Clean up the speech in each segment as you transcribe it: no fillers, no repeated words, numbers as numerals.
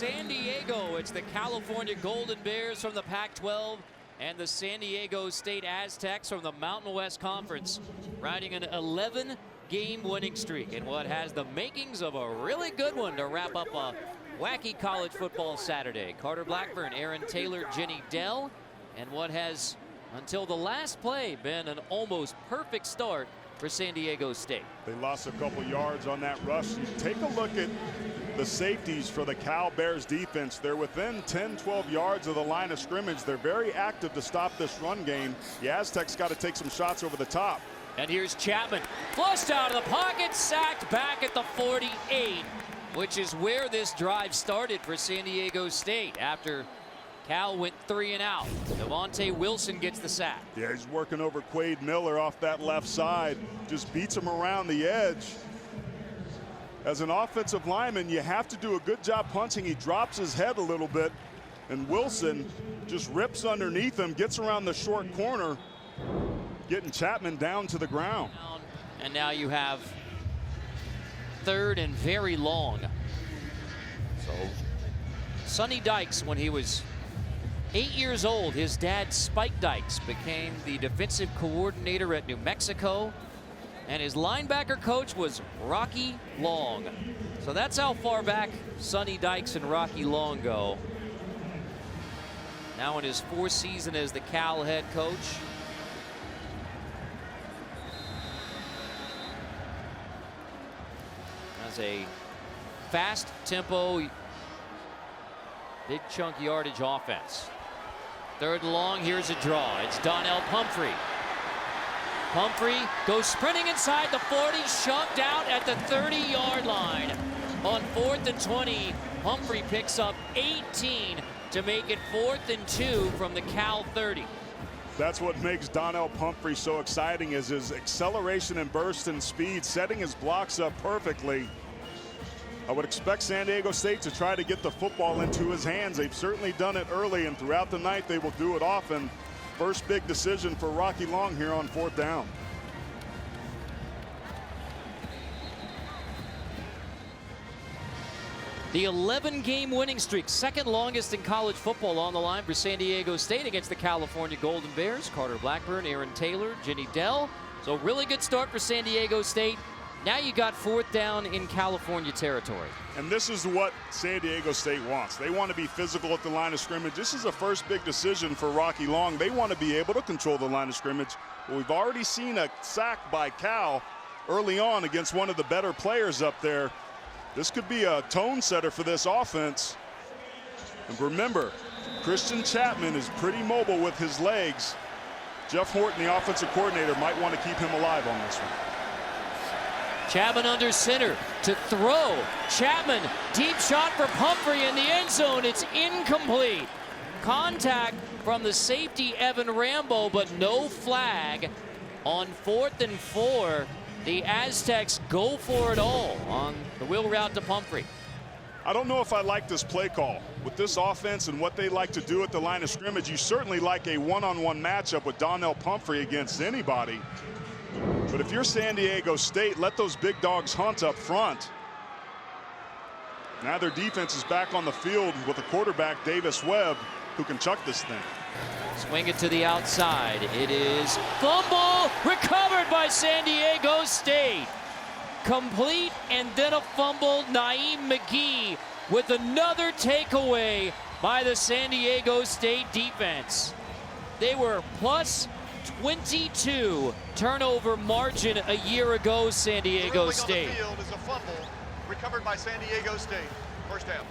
San Diego. It's the California Golden Bears from the Pac-12 and the San Diego State Aztecs from the Mountain West Conference, riding an 11-game winning streak in what has the makings of a really good one to wrap up a wacky college football Saturday. Carter Blackburn, Aaron Taylor, Jenny Dell, and what has, until the last play, been an almost perfect start for San Diego State. They lost a couple yards on that rush. You take a look at the safeties for the Cal Bears defense. They're within 10, 12 yards of the line of scrimmage. They're very active to stop this run game. The Aztecs got to take some shots over the top. And here's Chapman, flushed out of the pocket, sacked back at the 48, which is where this drive started for San Diego State after Cal went 3 and out. Devontae Wilson gets the sack. Yeah, he's working over Quade Miller off that left side. Just beats him around the edge. As an offensive lineman, you have to do a good job punching. He drops his head a little bit, and Wilson just rips underneath him, gets around the short corner, getting Chapman down to the ground. And now you have 3rd and very long. So Sonny Dykes, when he was 8 years old, his dad, Spike Dykes, became the defensive coordinator at New Mexico, and his linebacker coach was Rocky Long. So that's how far back Sonny Dykes and Rocky Long go. Now in his 4th season as the Cal head coach. As a fast tempo, big chunk yardage offense. 3rd and long, here's a draw. It's Donnel Pumphrey. Pumphrey goes sprinting inside the 40, shoved out at the 30-yard line. On 4th and 20, Pumphrey picks up 18 to make it 4th and 2 from the Cal 30. That's what makes Donnel Pumphrey so exciting, is his acceleration and burst and speed, setting his blocks up perfectly. I would expect San Diego State to try to get the football into his hands. They've certainly done it early, and throughout the night they will do it often. First big decision for Rocky Long here on 4th down. The 11-game winning streak, 2nd longest in college football, on the line for San Diego State against the California Golden Bears. Carter Blackburn, Aaron Taylor, Jenny Dell. So really good start for San Diego State. Now you got 4th down in California territory. And this is what San Diego State wants. They want to be physical at the line of scrimmage. This is a first big decision for Rocky Long. They want to be able to control the line of scrimmage. But we've already seen a sack by Cal early on against one of the better players up there. This could be a tone setter for this offense. And remember, Christian Chapman is pretty mobile with his legs. Jeff Horton, the offensive coordinator, might want to keep him alive on this one. Chapman under center to throw. Chapman, deep shot for Pumphrey in the end zone. It's incomplete. Contact from the safety, Evan Rambo, but no flag. On 4th and 4, the Aztecs go for it all on the wheel route to Pumphrey. I don't know if I like this play call. With this offense and what they like to do at the line of scrimmage, you certainly like a one-on-one matchup with Donnel Pumphrey against anybody. But if you're San Diego State, let those big dogs hunt up front. Now their defense is back on the field with a quarterback, Davis Webb, who can chuck this thing. Swing it to the outside. It is fumble recovered by San Diego State. Complete and then a fumble. Naeem McGee with another takeaway by the San Diego State defense. They were plus 22 turnover margin a year ago, San Diego State. On the field is a fumble recovered by San Diego State. First down.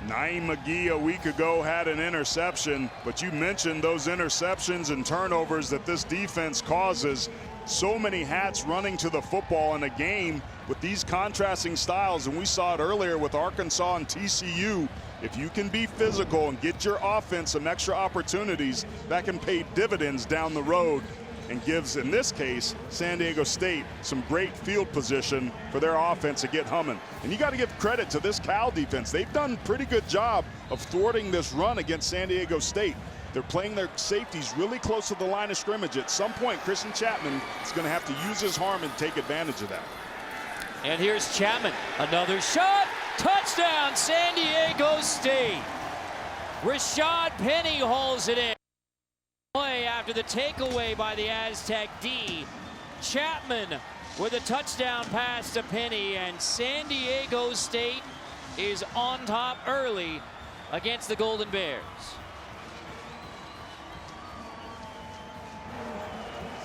Naeem McGee a week ago had an interception, but you mentioned those interceptions and turnovers that this defense causes. So many hats running to the football in a game with these contrasting styles, and we saw it earlier with Arkansas and TCU. If you can be physical and get your offense some extra opportunities, that can pay dividends down the road and gives, in this case, San Diego State some great field position for their offense to get humming. And you got to give credit to this Cal defense. They've done a pretty good job of thwarting this run against San Diego State. They're playing their safeties really close to the line of scrimmage. At some point, Christian Chapman is going to have to use his arm and take advantage of that. And here's Chapman, another shot, Touchdown, San Diego State. Rashad Penny hauls it in. Play after the takeaway by the Aztec D. Chapman with a touchdown pass to Penny, and San Diego State is on top early against the Golden Bears.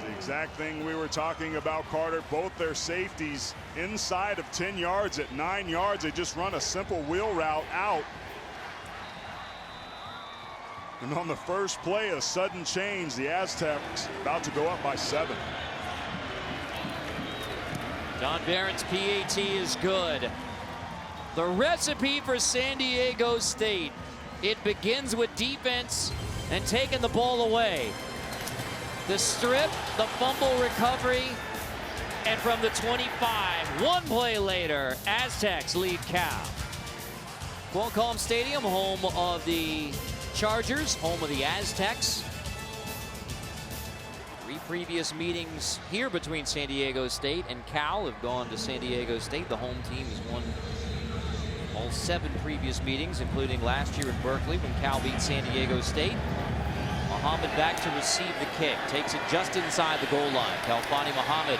The exact thing we were talking about, Carter. Both their safeties inside of 10 yards. At 9 yards, they just run a simple wheel route out. And on the first play, a sudden change. The Aztecs about to go up by 7. John Barron's PAT is good. The recipe for San Diego State, it begins with defense and taking the ball away. The strip, the fumble recovery, and from the 25, one play later, Aztecs lead Cal. Qualcomm Stadium, home of the Chargers, home of the Aztecs. 3 previous meetings here between San Diego State and Cal have gone to San Diego State. The home team has won all 7 previous meetings, including last year in Berkeley when Cal beat San Diego State. Muhammad back to receive the kick, takes it just inside the goal line. Kalfani Muhammad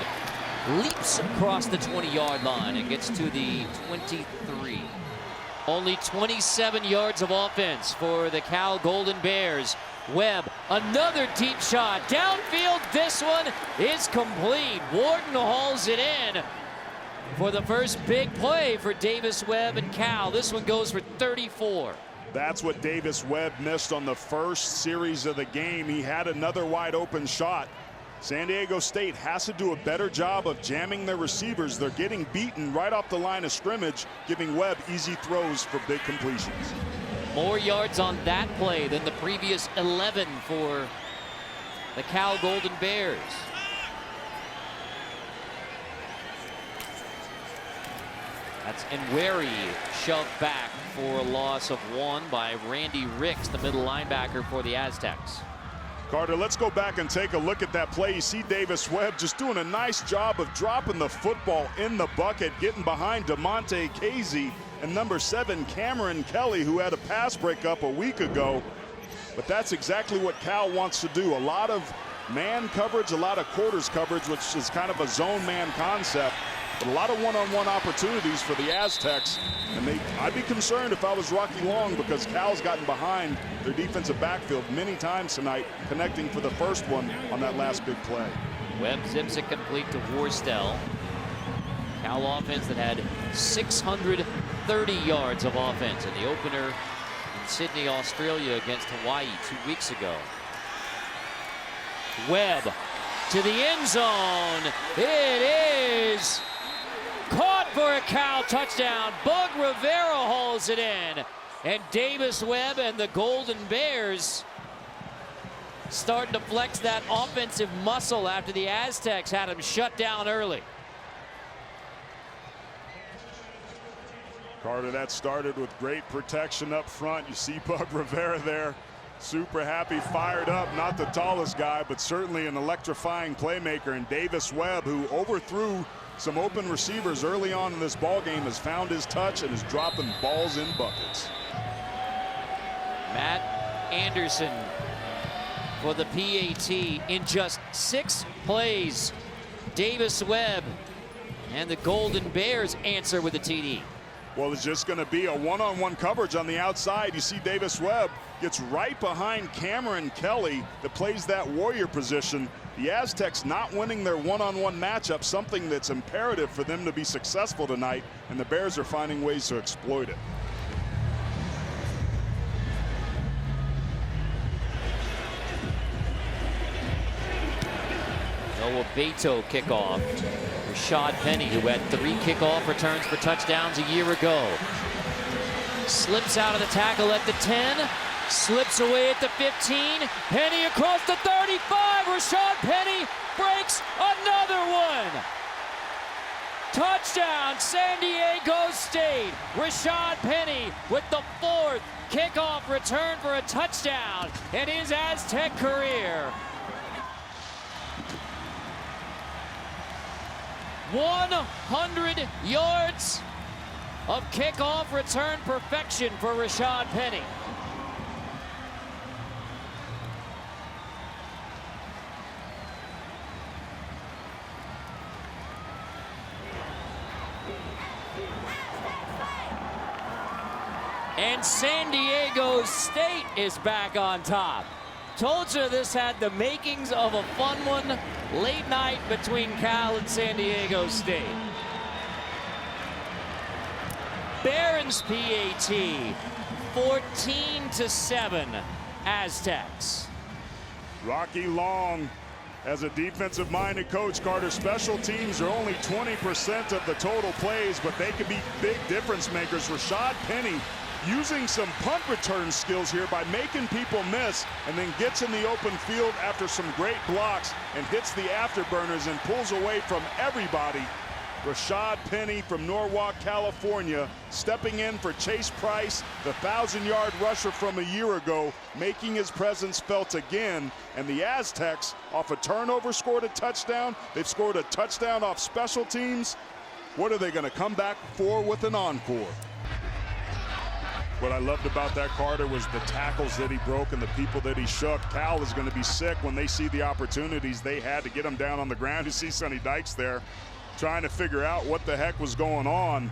leaps across the 20-yard line and gets to the 23. Only 27 yards of offense for the Cal Golden Bears. Webb, another deep shot. Downfield, this one is complete. Wharton hauls it in for the first big play for Davis Webb and Cal. This one goes for 34. That's what Davis Webb missed on the first series of the game. He had another wide open shot. San Diego State has to do a better job of jamming their receivers. They're getting beaten right off the line of scrimmage, giving Webb easy throws for big completions. More yards on that play than the previous 11 for the Cal Golden Bears. That's Nweri shoved back for a loss of 1 by Randy Ricks, the middle linebacker for the Aztecs. Carter, let's go back and take a look at that play. You see Davis Webb just doing a nice job of dropping the football in the bucket, getting behind DeMonte Casey and number 7, Cameron Kelly, who had a pass breakup a week ago. But that's exactly what Cal wants to do. A lot of man coverage, a lot of quarters coverage, which is kind of a zone man concept. But a lot of one-on-one opportunities for the Aztecs. And I'd be concerned if I was Rocky Long, because Cal's gotten behind their defensive backfield many times tonight, connecting for the first one on that last big play. Webb zips it complete to Worstel. Cal offense that had 630 yards of offense in the opener in Sydney, Australia against Hawaii 2 weeks ago. Webb to the end zone. It is caught for a Cal touchdown. Bug Rivera hauls it in. And Davis Webb and the Golden Bears starting to flex that offensive muscle after the Aztecs had him shut down early. Carter, that started with great protection up front. You see Bug Rivera there, super happy, fired up. Not the tallest guy, but certainly an electrifying playmaker. And Davis Webb, who overthrew some open receivers early on in this ball game, has found his touch and is dropping balls in buckets. Matt Anderson for the PAT in just 6 plays. Davis Webb and the Golden Bears answer with a TD. Well, it's just going to be a one-on-one coverage on the outside. You see Davis Webb gets right behind Cameron Kelly that plays that warrior position. The Aztecs not winning their one-on-one matchup, something that's imperative for them to be successful tonight, and the Bears are finding ways to exploit it. Noah Beto kickoff. Rashad Penny, who had 3 kickoff returns for touchdowns a year ago. Slips out of the tackle at the 10. Slips away at the 15. Penny across the 35. Rashad Penny breaks another one. Touchdown, San Diego State. Rashad Penny with the 4th kickoff return for a touchdown in his Aztec career. 100 yards of kickoff return perfection for Rashad Penny. And San Diego State is back on top. Told you this had the makings of a fun one. Late night between Cal and San Diego State. Barron's PAT, 14-7 Aztecs. Rocky Long, as a defensive-minded coach, Carter, special teams are only 20% of the total plays, but they could be big difference makers. Rashad Penny using some punt return skills here by making people miss, and then gets in the open field after some great blocks and hits the afterburners and pulls away from everybody. Rashad Penny from Norwalk, California, stepping in for Chase Price, the 1,000-yard rusher from a year ago, making his presence felt again. And the Aztecs, off a turnover, scored a touchdown. They've scored a touchdown off special teams. What are they going to come back for with an encore? What I loved about that, Carter, was the tackles that he broke and the people that he shook. Cal is going to be sick when they see the opportunities they had to get him down on the ground. You see Sonny Dykes there trying to figure out what the heck was going on.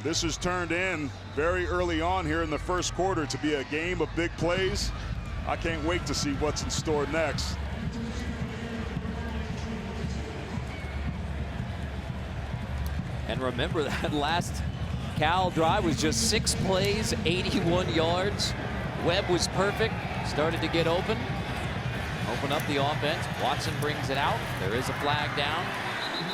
This has turned in very early on here in the first quarter to be a game of big plays. I can't wait to see what's in store next. And remember, that last Cal drive was just 6 plays, 81 yards. Webb was perfect, started to get open up the offense. Watson brings it out. There is a flag down.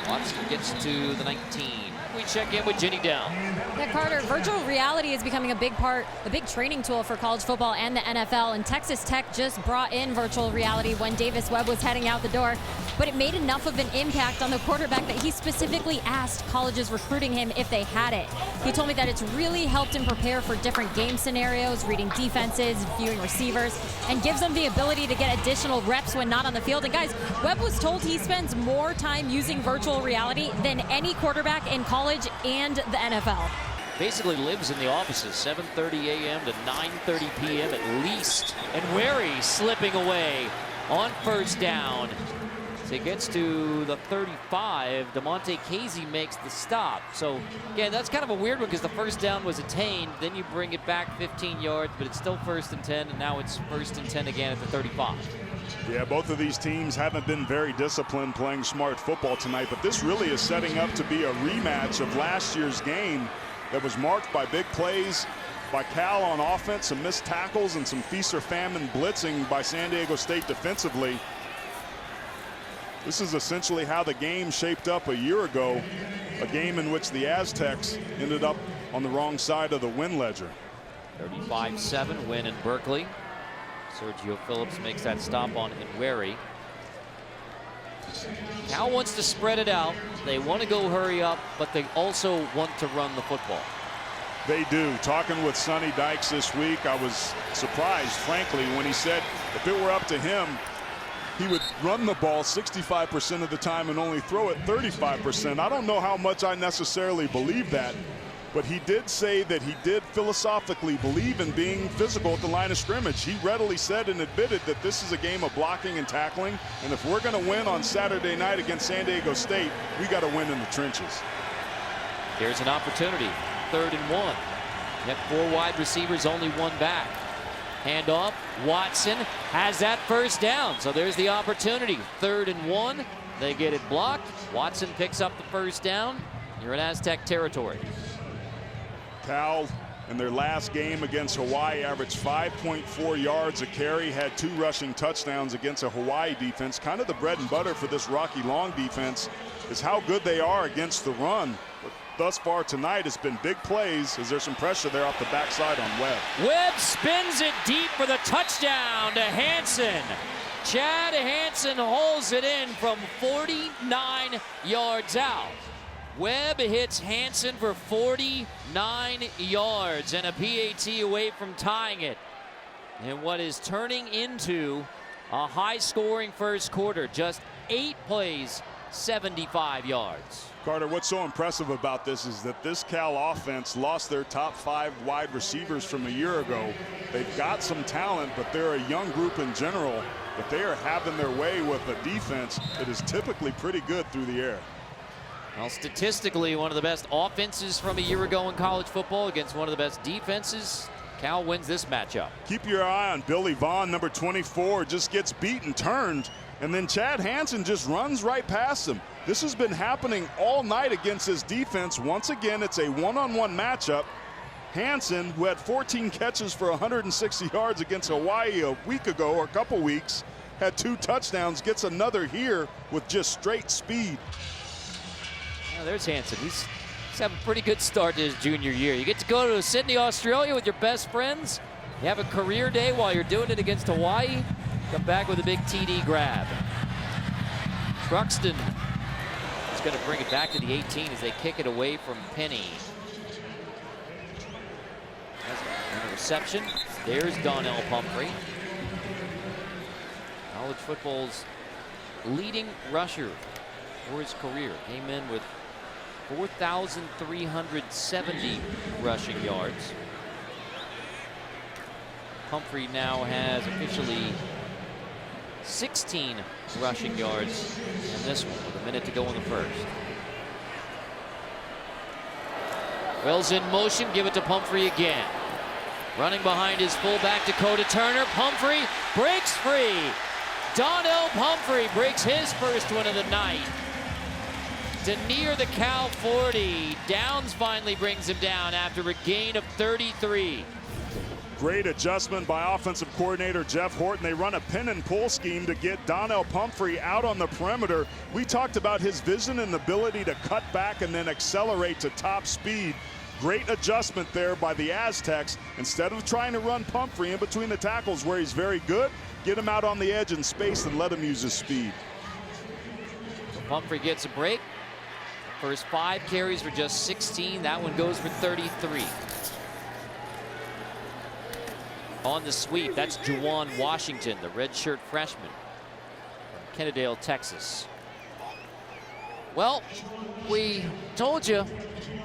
Watson gets to the 19. We check in with Jenny Down. Yeah, Carter, virtual reality is becoming a big training tool for college football and the NFL. And Texas Tech just brought in virtual reality when Davis Webb was heading out the door. But it made enough of an impact on the quarterback that he specifically asked colleges recruiting him if they had it. He told me that it's really helped him prepare for different game scenarios, reading defenses, viewing receivers, and gives him the ability to get additional reps when not on the field. And guys, Webb was told he spends more time using virtual reality than any quarterback in college and the NFL. Basically lives in the offices, 7:30 a.m. to 9:30 p.m. at least. And Wary slipping away on first down. As he gets to the 35, DeMonte Casey makes the stop. So, again, that's kind of a weird one because the first down was attained. Then you bring it back 15 yards, but it's still 1st and 10, and now it's 1st and 10 again at the 35. Yeah, both of these teams haven't been very disciplined playing smart football tonight, but this really is setting up to be a rematch of last year's game that was marked by big plays by Cal on offense, some missed tackles, and some feast or famine blitzing by San Diego State defensively. This is essentially how the game shaped up a year ago, a game in which the Aztecs ended up on the wrong side of the win ledger. 35-7 win in Berkeley. Sergio Phillips makes that stop on Nweri. Cal wants to spread it out. They want to go hurry up, but they also want to run the football. They do. Talking with Sonny Dykes this week, I was surprised, frankly, when he said if it were up to him, he would run the ball 65% of the time and only throw it 35%. I don't know how much I necessarily believe that, but he did say that he did philosophically believe in being physical at the line of scrimmage. He readily said and admitted that this is a game of blocking and tackling, and if we're going to win on Saturday night against San Diego State, we got to win in the trenches. Here's an opportunity, 3rd and 1. Yet 4 wide receivers, only 1 back. Handoff, Watson has that first down. So there's the opportunity, 3rd and 1. They get it blocked. Watson picks up the first down. You're in Aztec territory. Cal, in their last game against Hawaii, averaged 5.4 yards a carry, had 2 rushing touchdowns against a Hawaii defense. Kind of the bread and butter for this Rocky Long defense is how good they are against the run. But thus far tonight, it's been big plays as there's some pressure there off the backside on Webb. Webb spins it deep for the touchdown to Hansen. Chad Hansen holds it in from 49 yards out. Webb hits Hansen for 49 yards and a PAT away from tying it. And what is turning into a high-scoring first quarter. Just 8 plays, 75 yards. Carter, what's so impressive about this is that this Cal offense lost their top 5 wide receivers from a year ago. They've got some talent, but they're a young group in general. But they are having their way with a defense that is typically pretty good through the air. Well, statistically, one of the best offenses from a year ago in college football against one of the best defenses. Cal wins this matchup. Keep your eye on Billy Vaughn, number 24, just gets beat and turned, and then Chad Hansen just runs right past him. This has been happening all night against this defense. Once again, it's a one-on-one matchup. Hansen, who had 14 catches for 160 yards against Hawaii a week ago or a couple weeks, had 2 touchdowns, gets another here with just straight speed. Now there's Hansen. He's having a pretty good start to his junior year. You get to go to Sydney, Australia with your best friends. You have a career day while you're doing it against Hawaii. Come back with a big TD grab. Truxton is going to bring it back to the 18 as they kick it away from Penny. That's a reception. There's Donnel Pumphrey. College football's leading rusher for his career. Came in with 4,370 rushing yards. Pumphrey now has officially 16 rushing yards in this one with a minute to go in the first. Wells in motion, give it to Pumphrey again. Running behind his fullback Dakota Turner. Pumphrey breaks free. Donnel Pumphrey breaks his first one of the night. To near the Cal 40. Downs finally brings him down after a gain of 33. Great adjustment by offensive coordinator Jeff Horton. They run a pin and pull scheme to get Donnel Pumphrey out on the perimeter. We talked about his vision and ability to cut back and then accelerate to top speed. Great adjustment there by the Aztecs. Instead of trying to run Pumphrey in between the tackles where he's very good, get him out on the edge in space and let him use his speed. So Pumphrey gets a break. First 5 carries for just 16. That one goes for 33. On the sweep, that's Juwan Washington, the redshirt freshman from Kennedale, Texas. Well, we told you,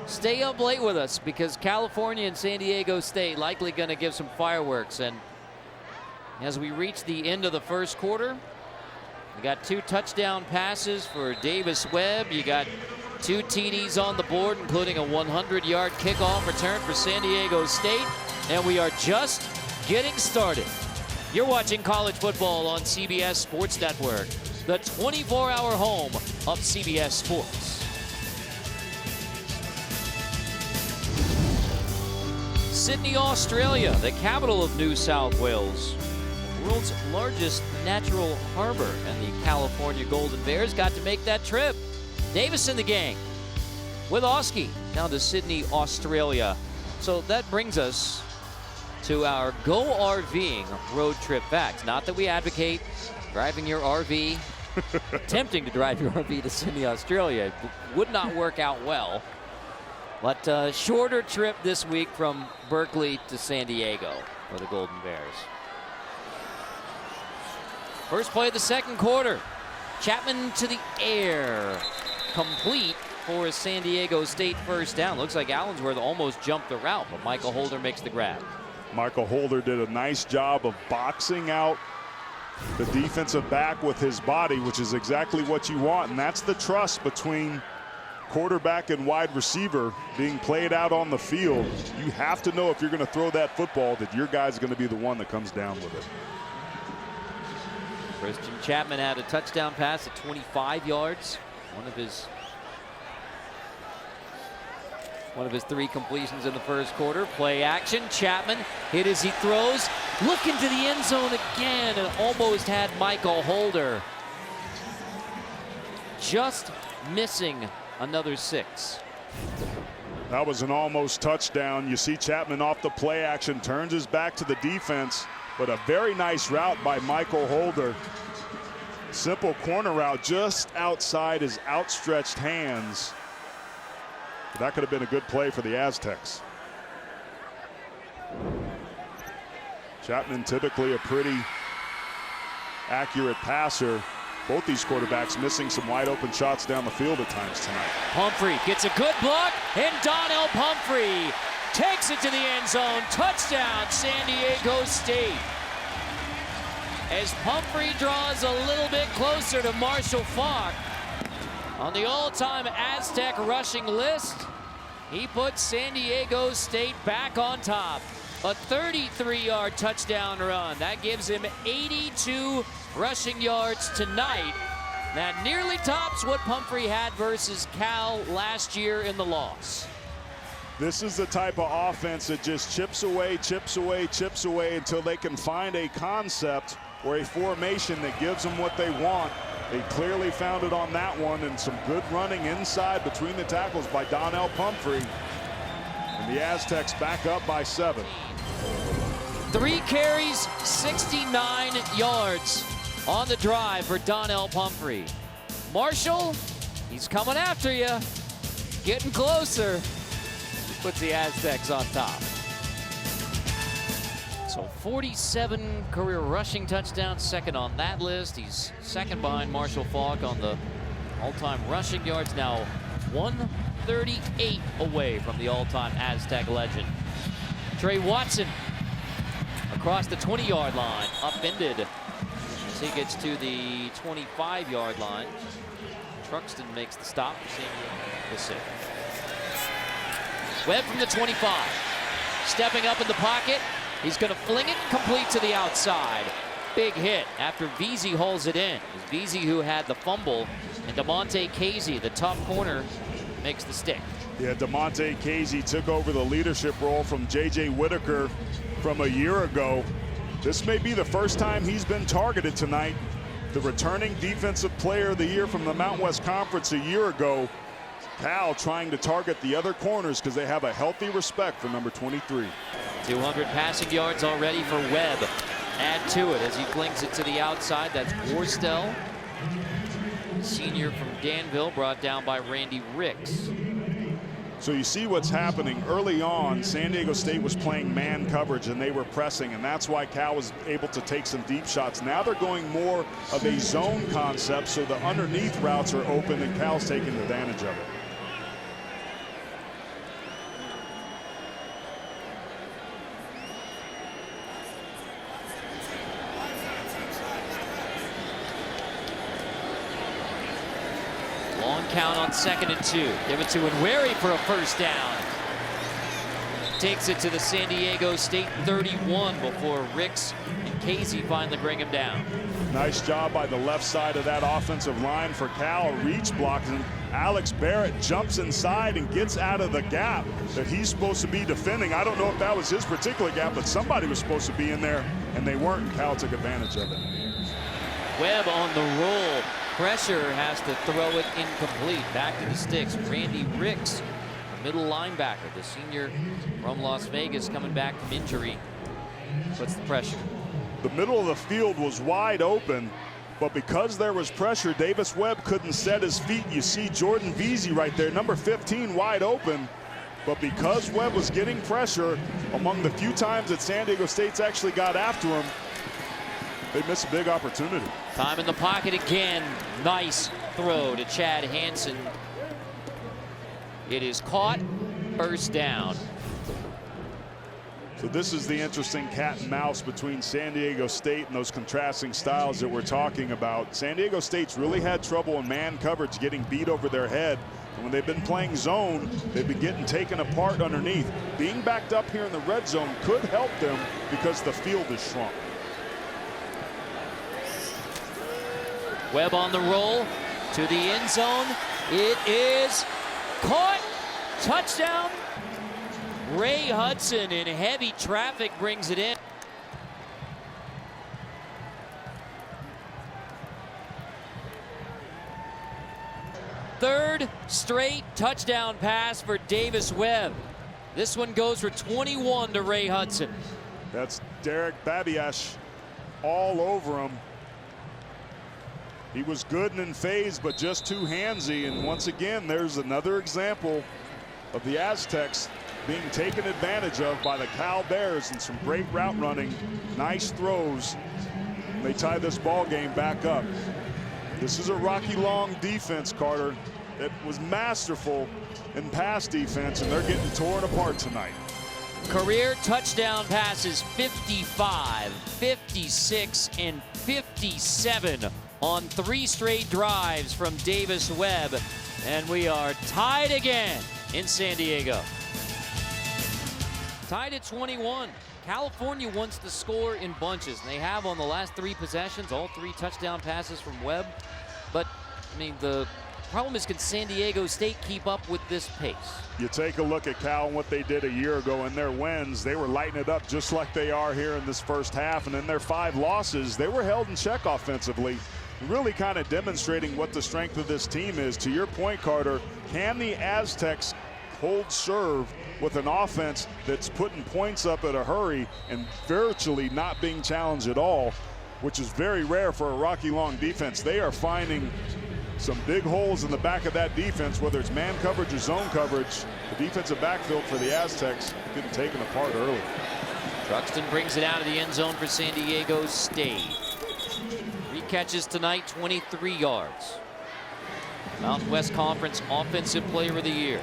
stay up late with us because California and San Diego State likely going to give some fireworks. And as we reach the end of the first quarter, you got 2 touchdown passes for Davis Webb. You got 2 TDs on the board, including a 100-yard kickoff return for San Diego State. And we are just getting started. You're watching college football on CBS Sports Network, the 24-hour home of CBS Sports. Sydney, Australia, the capital of New South Wales, world's largest natural harbor, and the California Golden Bears got to make that trip. Davis and the gang with Oski down to Sydney, Australia. So that brings us to our Go RVing road trip facts. Not that we advocate driving your RV, attempting to drive your RV to Sydney, Australia. It would not work out well. But a shorter trip this week from Berkeley to San Diego for the Golden Bears. First play of the second quarter. Chapman to the air. Complete for a San Diego State first down. Looks like Allensworth almost jumped the route, but Michael Holder makes the grab. Michael Holder did a nice job of boxing out the defensive back with his body, which is exactly what you want. And that's the trust between quarterback and wide receiver being played out on the field. You have to know if you're going to throw that football that your guy's going to be the one that comes down with it. Christian Chapman had a touchdown pass at 25 yards. One of his 3 completions in the first quarter. Play action. Chapman hit as he throws. Looking to the end zone again and almost had Michael Holder. Just missing another 6. That was an almost touchdown. You see Chapman off the play action, turns his back to the defense, but a very nice route by Michael Holder. Simple corner route just outside his outstretched hands. That could have been a good play for the Aztecs. Chapman, typically a pretty accurate passer, both these quarterbacks missing some wide open shots down the field at times tonight. Pumphrey gets a good block, and Donnel Pumphrey takes it to the end zone. Touchdown, San Diego State. As Pumphrey draws a little bit closer to Marshall Faulk on the all-time Aztec rushing list, he puts San Diego State back on top. A 33-yard touchdown run. That gives him 82 rushing yards tonight. That nearly tops what Pumphrey had versus Cal last year in the loss. This is the type of offense that just chips away, chips away, chips away until they can find a concept or a formation that gives them what they want. They clearly found it on that one, and some good running inside between the tackles by Donnel Pumphrey. And the Aztecs back up by 7. 3 carries, 69 yards on the drive for Donnel Pumphrey. Marshall, he's coming after you, getting closer. Puts the Aztecs on top. So 47 career rushing touchdowns, second on that list. He's second behind Marshall Faulk on the all-time rushing yards, now 138 away from the all-time Aztec legend. Trey Watson across the 20-yard line, upended as he gets to the 25-yard line. Truxton makes the stop. We'll see. Webb from the 25, stepping up in the pocket. He's going to fling it complete to the outside. Big hit after Veazey holds it in. It's Veazey who had the fumble, and DeMonte Casey, the top corner, makes the stick. Yeah, DeMonte Casey took over the leadership role from J.J. Whitaker from a year ago. This may be the first time he's been targeted tonight. The returning defensive player of the year from the Mountain West Conference a year ago. Cal trying to target the other corners because they have a healthy respect for number 23. 200 passing yards already for Webb. Add to it as he flings it to the outside. That's Borstel, senior from Danville, brought down by Randy Ricks. So you see what's happening early on. San Diego State was playing man coverage and they were pressing, and that's why Cal was able to take some deep shots. Now they're going more of a zone concept, so the underneath routes are open and Cal's taking advantage of it. Long count on 2nd and 2. Give it to Nweri for a first down. Takes it to the San Diego State 31 before Ricks and Casey finally bring him down. Nice job by the left side of that offensive line for Cal. Reach blocks, and Alex Barrett jumps inside and gets out of the gap that he's supposed to be defending. I don't know if that was his particular gap, but somebody was supposed to be in there, and they weren't, and Cal took advantage of it. Webb on the roll. Pressure, has to throw it incomplete. Back to the sticks. Randy Ricks, middle linebacker, the senior from Las Vegas, coming back from injury. Puts the pressure. The middle of the field was wide open, but because there was pressure, Davis Webb couldn't set his feet. You see Jordan Veazey right there, number 15, wide open. But because Webb was getting pressure, among the few times that San Diego State's actually got after him, they missed a big opportunity. Time in the pocket again. Nice throw to Chad Hansen. It is caught. First down. So this is the interesting cat and mouse between San Diego State and those contrasting styles that we're talking about. San Diego State's really had trouble in man coverage, getting beat over their head. And when they've been playing zone, they've been getting taken apart underneath. Being backed up here in the red zone could help them because the field is shrunk. Webb on the roll to the end zone. It is caught. Touchdown. Ray Hudson in heavy traffic brings it in. Third straight touchdown pass for Davis Webb. This one goes for 21 to Ray Hudson. That's Derek Babiash all over him. He was good and in phase, but just too handsy. And once again, there's another example of the Aztecs being taken advantage of by the Cal Bears, and some great route running, nice throws. They tie this ball game back up. This is a Rocky Long defense, Carter. It was masterful in pass defense, and they're getting torn apart tonight. Career touchdown passes 55, 56, and 57 on 3 straight drives from Davis Webb. And we are tied again in San Diego. Tied at 21. California wants to score in bunches, and they have on the last 3 possessions, all 3 touchdown passes from Webb. But, I mean, the problem is, can San Diego State keep up with this pace? You take a look at Cal and what they did a year ago in their wins. They were lighting it up just like they are here in this first half. And in their 5 losses, they were held in check offensively, really kind of demonstrating what the strength of this team is. To your point, Carter, can the Aztecs hold serve with an offense that's putting points up at a hurry and virtually not being challenged at all, which is very rare for a Rocky Long defense? They are finding some big holes in the back of that defense, whether it's man coverage or zone coverage. The defensive backfield for the Aztecs getting taken apart early. Truxton brings it out of the end zone for San Diego State. 3 catches tonight, 23 yards. Mountain West Conference Offensive Player of the Year.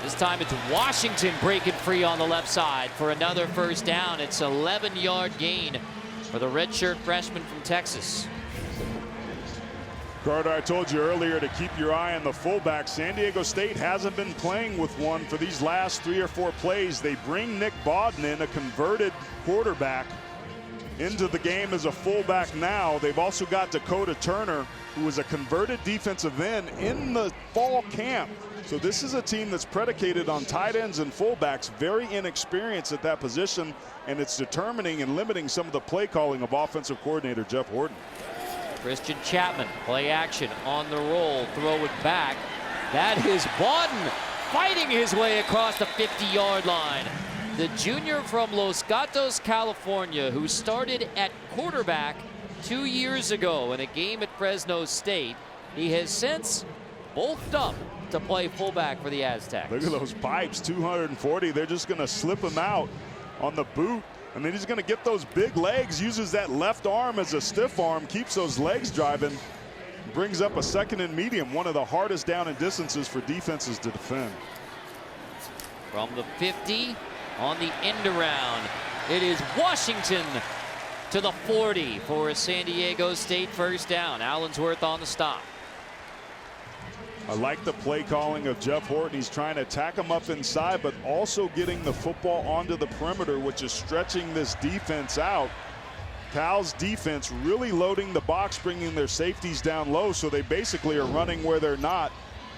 This time it's Washington breaking free on the left side for another first down. It's an 11-yard gain for the redshirt freshman from Texas. Carter, I told you earlier to keep your eye on the fullback. San Diego State hasn't been playing with one for these last 3 or 4 plays. They bring Nick Bawden in, a converted quarterback, into the game as a fullback now. They've also got Dakota Turner, who was a converted defensive end in the fall camp. So this is a team that's predicated on tight ends and fullbacks, very inexperienced at that position, and it's determining and limiting some of the play calling of offensive coordinator Jeff Horton. Christian Chapman, play action on the roll, throw it back. That is Bawden fighting his way across the 50-yard line. The junior from Los Gatos, California, who started at quarterback 2 years ago in a game at Fresno State. He has since bulked up to play fullback for the Aztecs. Look at those pipes, 240. They're just going to slip him out on the boot. And then he's going to get those big legs, uses that left arm as a stiff arm, keeps those legs driving, brings up a 2nd and medium, one of the hardest down and distances for defenses to defend. From the 50 on the end around, it is Washington to the 40 for a San Diego State first down. Allensworth on the stop. I like the play calling of Jeff Horton. He's trying to attack him up inside, but also getting the football onto the perimeter, which is stretching this defense out. Cal's defense really loading the box, bringing their safeties down low, so they basically are running where they're not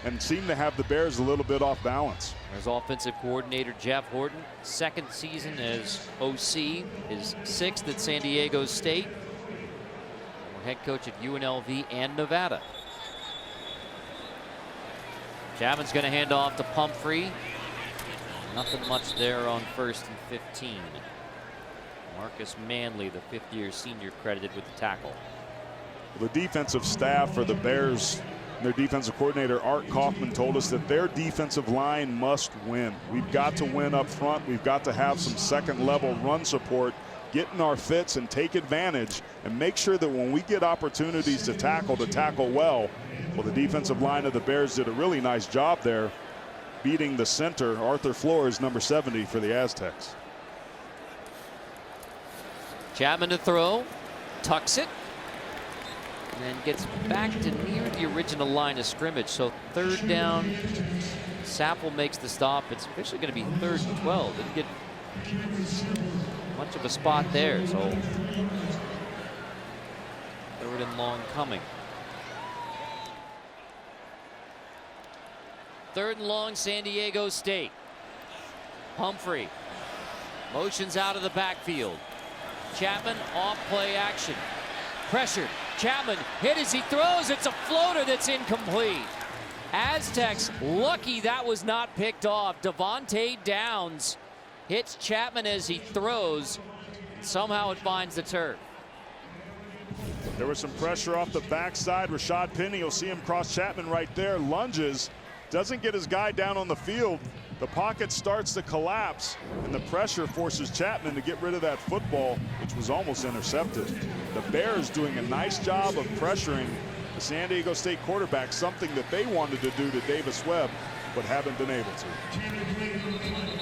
and seem to have the Bears a little bit off balance. There's offensive coordinator Jeff Horton, 2nd season as OC, his 6th at San Diego State. Former head coach at UNLV and Nevada. Chapman's going to hand off to Pumphrey. Nothing much there on 1st and 15. Marcus Manley, the 5th-year senior, credited with the tackle. The defensive staff for the Bears, their defensive coordinator Art Kaufman, told us that their defensive line must win. We've got to win up front. We've got to have some 2nd-level run support, get in our fits and take advantage, and make sure that when we get opportunities to tackle well. Well, the defensive line of the Bears did a really nice job there, beating the center, Arthur Flores, number 70 for the Aztecs. Chapman to throw, tucks it, and then gets back to near the original line of scrimmage. So 3rd down, Sapple makes the stop. It's officially going to be 3rd and 12. Didn't get much of a spot there, so 3rd and long coming. 3rd and long, San Diego State. Pumphrey motions out of the backfield. Chapman off play action. Pressured. Chapman hit as he throws. It's a floater that's incomplete. Aztecs lucky that was not picked off. Devontae Downs hits Chapman as he throws. Somehow it finds the turf. There was some pressure off the backside. Rashad Penny, you'll see him cross Chapman right there, lunges, doesn't get his guy down on the field, The pocket starts to collapse, and the pressure forces Chapman to get rid of that football, which was almost intercepted. The Bears doing a nice job of pressuring the San Diego State quarterback, something that they wanted to do to Davis Webb, but haven't been able to.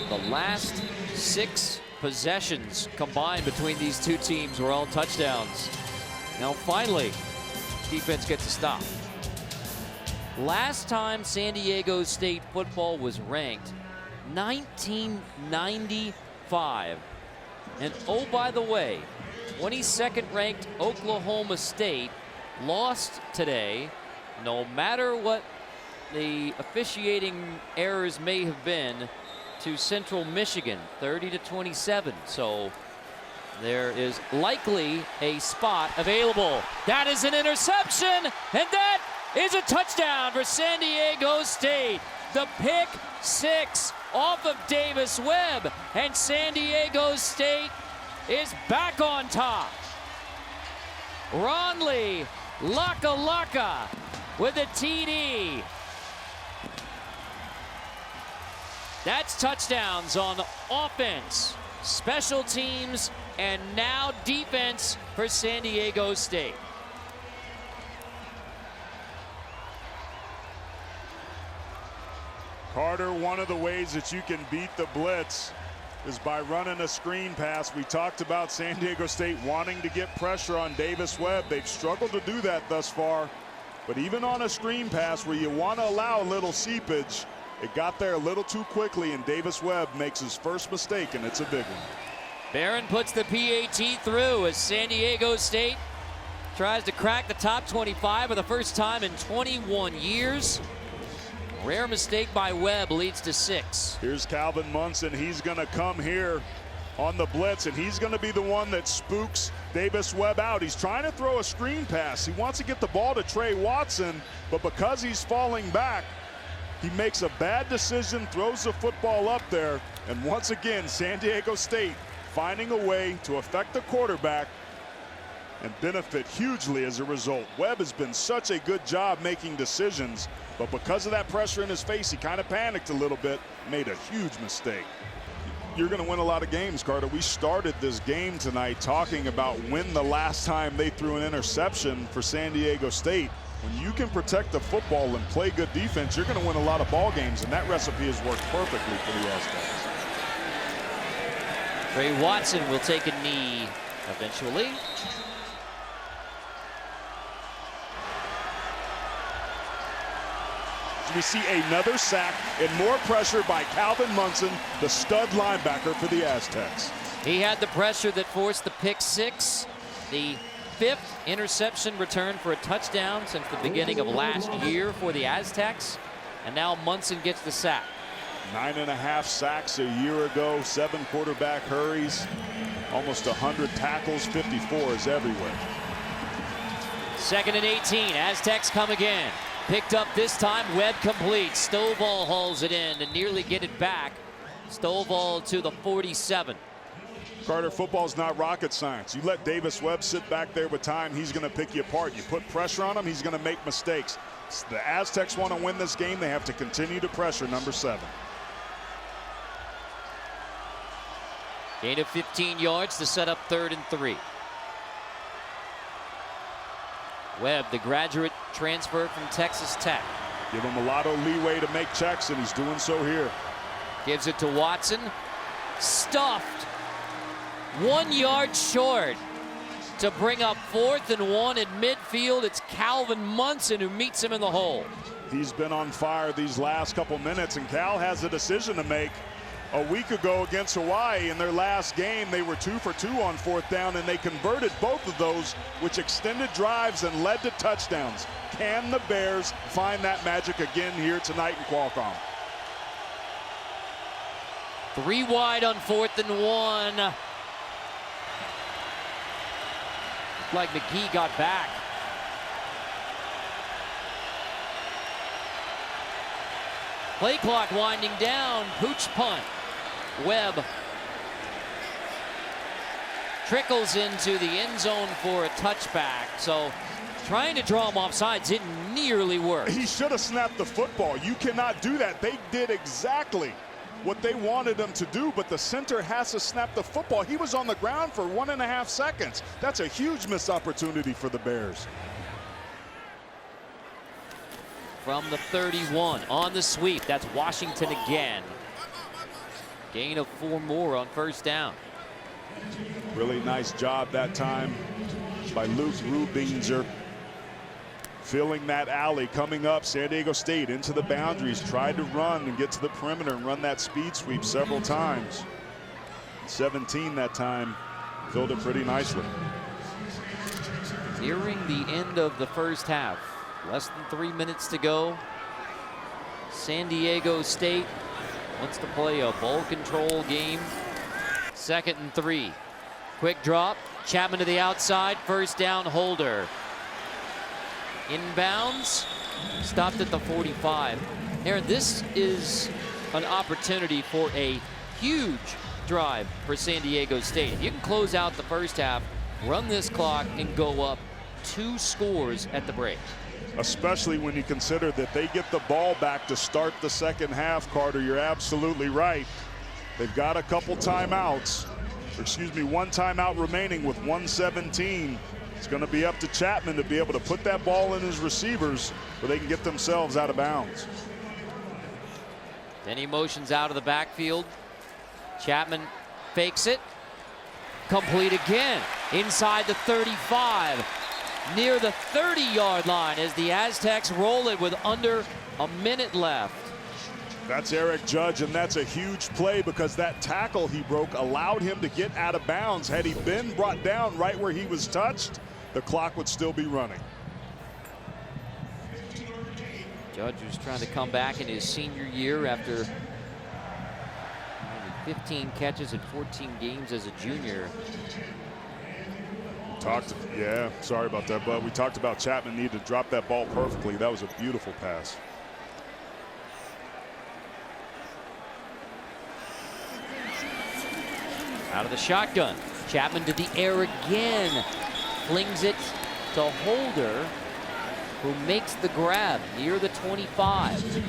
The last 6 possessions combined between these two teams were all touchdowns. Now finally, defense gets a stop. Last time San Diego State football was ranked, 1995. And oh, by the way, 22nd ranked Oklahoma State lost today, no matter what the officiating errors may have been, to Central Michigan, 30-27. So there is likely a spot available. That is an interception, and that is a touchdown for San Diego State. The pick 6 off of Davis Webb, and San Diego State is back on top. Ronley Laka with a TD. That's touchdowns on offense, special teams, and now defense for San Diego State. Carter, one of the ways that you can beat the blitz is by running a screen pass. We talked about San Diego State wanting to get pressure on Davis Webb. They've struggled to do that thus far. But even on a screen pass where you want to allow a little seepage, it got there a little too quickly, and Davis Webb makes his first mistake, and it's a big one. Barron puts the PAT through as San Diego State tries to crack the top 25 for the first time in 21 years. Rare mistake by Webb leads to 6. Here's Calvin Munson. He's going to come here on the blitz, and he's going to be the one that spooks Davis Webb out. He's trying to throw a screen pass. He wants to get the ball to Trey Watson, but because he's falling back, he makes a bad decision, throws the football up there, and once again, San Diego State finding a way to affect the quarterback and benefit hugely as a result. Webb has been such a good job making decisions, but because of that pressure in his face, he kind of panicked a little bit, made a huge mistake. You're going to win a lot of games, Carter. We started this game tonight talking about when the last time they threw an interception for San Diego State. When you can protect the football and play good defense, you're going to win a lot of ball games, and that recipe has worked perfectly for the Aztecs. Trey Watson will take a knee eventually. We see another sack and more pressure by Calvin Munson, the stud linebacker for the Aztecs. He had the pressure that forced the pick 6, the 5th interception return for a touchdown since the beginning of last year for the Aztecs, and now Munson gets the sack. 9.5 sacks a year ago, 7 quarterback hurries, almost 100 tackles, 54s everywhere. 2nd and 18, Aztecs come again. Picked up this time, Webb completes. Stovall hauls it in to nearly get it back. Stovall to the 47. Carter, football's not rocket science. You let Davis Webb sit back there with time, he's going to pick you apart. You put pressure on him, he's going to make mistakes. The Aztecs want to win this game. They have to continue to pressure number 7. Gain of 15 yards to set up 3rd and 3. Webb, the graduate transfer from Texas Tech. Give him a lot of leeway to make checks, and he's doing so here. Gives it to Watson. Stuffed. 1 yard short to bring up 4th and 1 at midfield. It's Calvin Munson who meets him in the hole. He's been on fire these last couple minutes, and Cal has a decision to make. A week ago against Hawaii in their last game, they were 2 for 2 on 4th down, and they converted both of those, which extended drives and led to touchdowns. Can the Bears find that magic again here tonight in Qualcomm? 3 wide on 4th and 1. Like McGee got back. Play clock winding down. Pooch punt. Webb trickles into the end zone for a touchback. So trying to draw him offsides didn't nearly work. He should have snapped the football. You cannot do that. They did exactly what they wanted him to do, but the center has to snap the football. He was on the ground for 1.5 seconds. That's a huge missed opportunity for the Bears. From the 31 on the sweep. That's Washington again. Gain of 4 more on first down. Really nice job that time by Luke Rubinzer. Filling that alley, coming up. San Diego State into the boundaries, tried to run and get to the perimeter and run that speed sweep several times. 17 that time, filled it pretty nicely. Nearing the end of the first half. Less than 3 minutes to go. San Diego State wants to play a ball control game. 2nd and 3. Quick drop. Chapman to the outside. First down, Holder. Inbounds. Stopped at the 45. Aaron, this is an opportunity for a huge drive for San Diego State. If you can close out the first half, run this clock, and go up 2 scores at the break. Especially when you consider that they get the ball back to start the second half, Carter. You're absolutely right. They've got a couple timeouts. Excuse me, 1 timeout remaining with 1:17. It's going to be up to Chapman to be able to put that ball in his receivers where they can get themselves out of bounds. Then he motions out of the backfield. Chapman fakes it. Complete again. Inside the 35. Near the 30-yard line as the Aztecs roll it with under a minute left. That's Eric Judge, and that's a huge play because that tackle he broke allowed him to get out of bounds. Had he been brought down right where he was touched, the clock would still be running. Judge was trying to come back in his senior year after only 15 catches in 14 games as a junior. Yeah, sorry about that, but we talked about Chapman needed to drop that ball perfectly. That was a beautiful pass. Out of the shotgun. Chapman to the air again. Flings it to Holder, who makes the grab near the 25.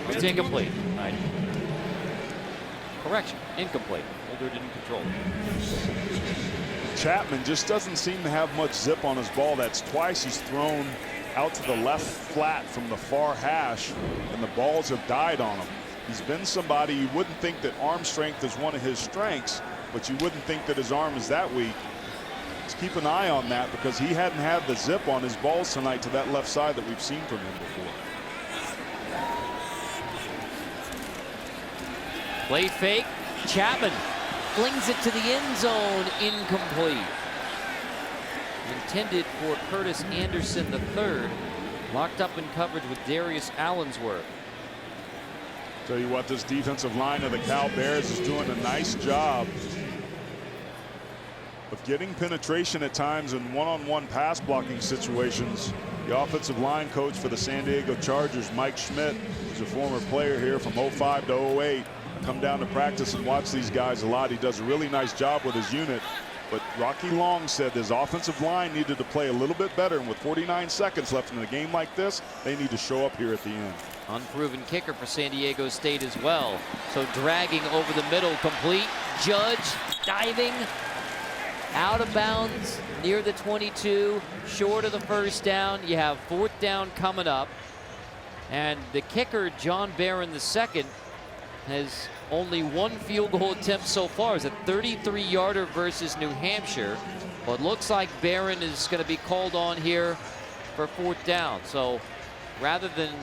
It's incomplete. Right. Correction, incomplete. Holder didn't control it. Chapman just doesn't seem to have much zip on his ball. That's twice he's thrown out to the left flat from the far hash, and the balls have died on him. He's been somebody you wouldn't think that arm strength is one of his strengths, but you wouldn't think that his arm is that weak. Let's keep an eye on that because he hadn't had the zip on his balls tonight to that left side that we've seen from him before. Play fake. Chapman flings it to the end zone. Incomplete. Intended for Curtis Anderson III. Locked up in coverage with Darius Allensworth. Tell you what, this defensive line of the Cal Bears is doing a nice job of getting penetration at times in one-on-one pass blocking situations. The offensive line coach for the San Diego Chargers, Mike Schmidt, who's a former player here from 05 to 08. I come down to practice and watch these guys a lot. He does a really nice job with his unit. But Rocky Long said his offensive line needed to play a little bit better. And with 49 seconds left in a game like this, they need to show up here at the end. Unproven kicker for San Diego State as well. So dragging over the middle, complete. Judge diving out of bounds near the 22, short of the first down. You have 4th down coming up. And the kicker, John Barron II, has only 1 field goal attempt so far. It's a 33-yarder versus New Hampshire. But looks like Barron is going to be called on here for 4th down. So rather than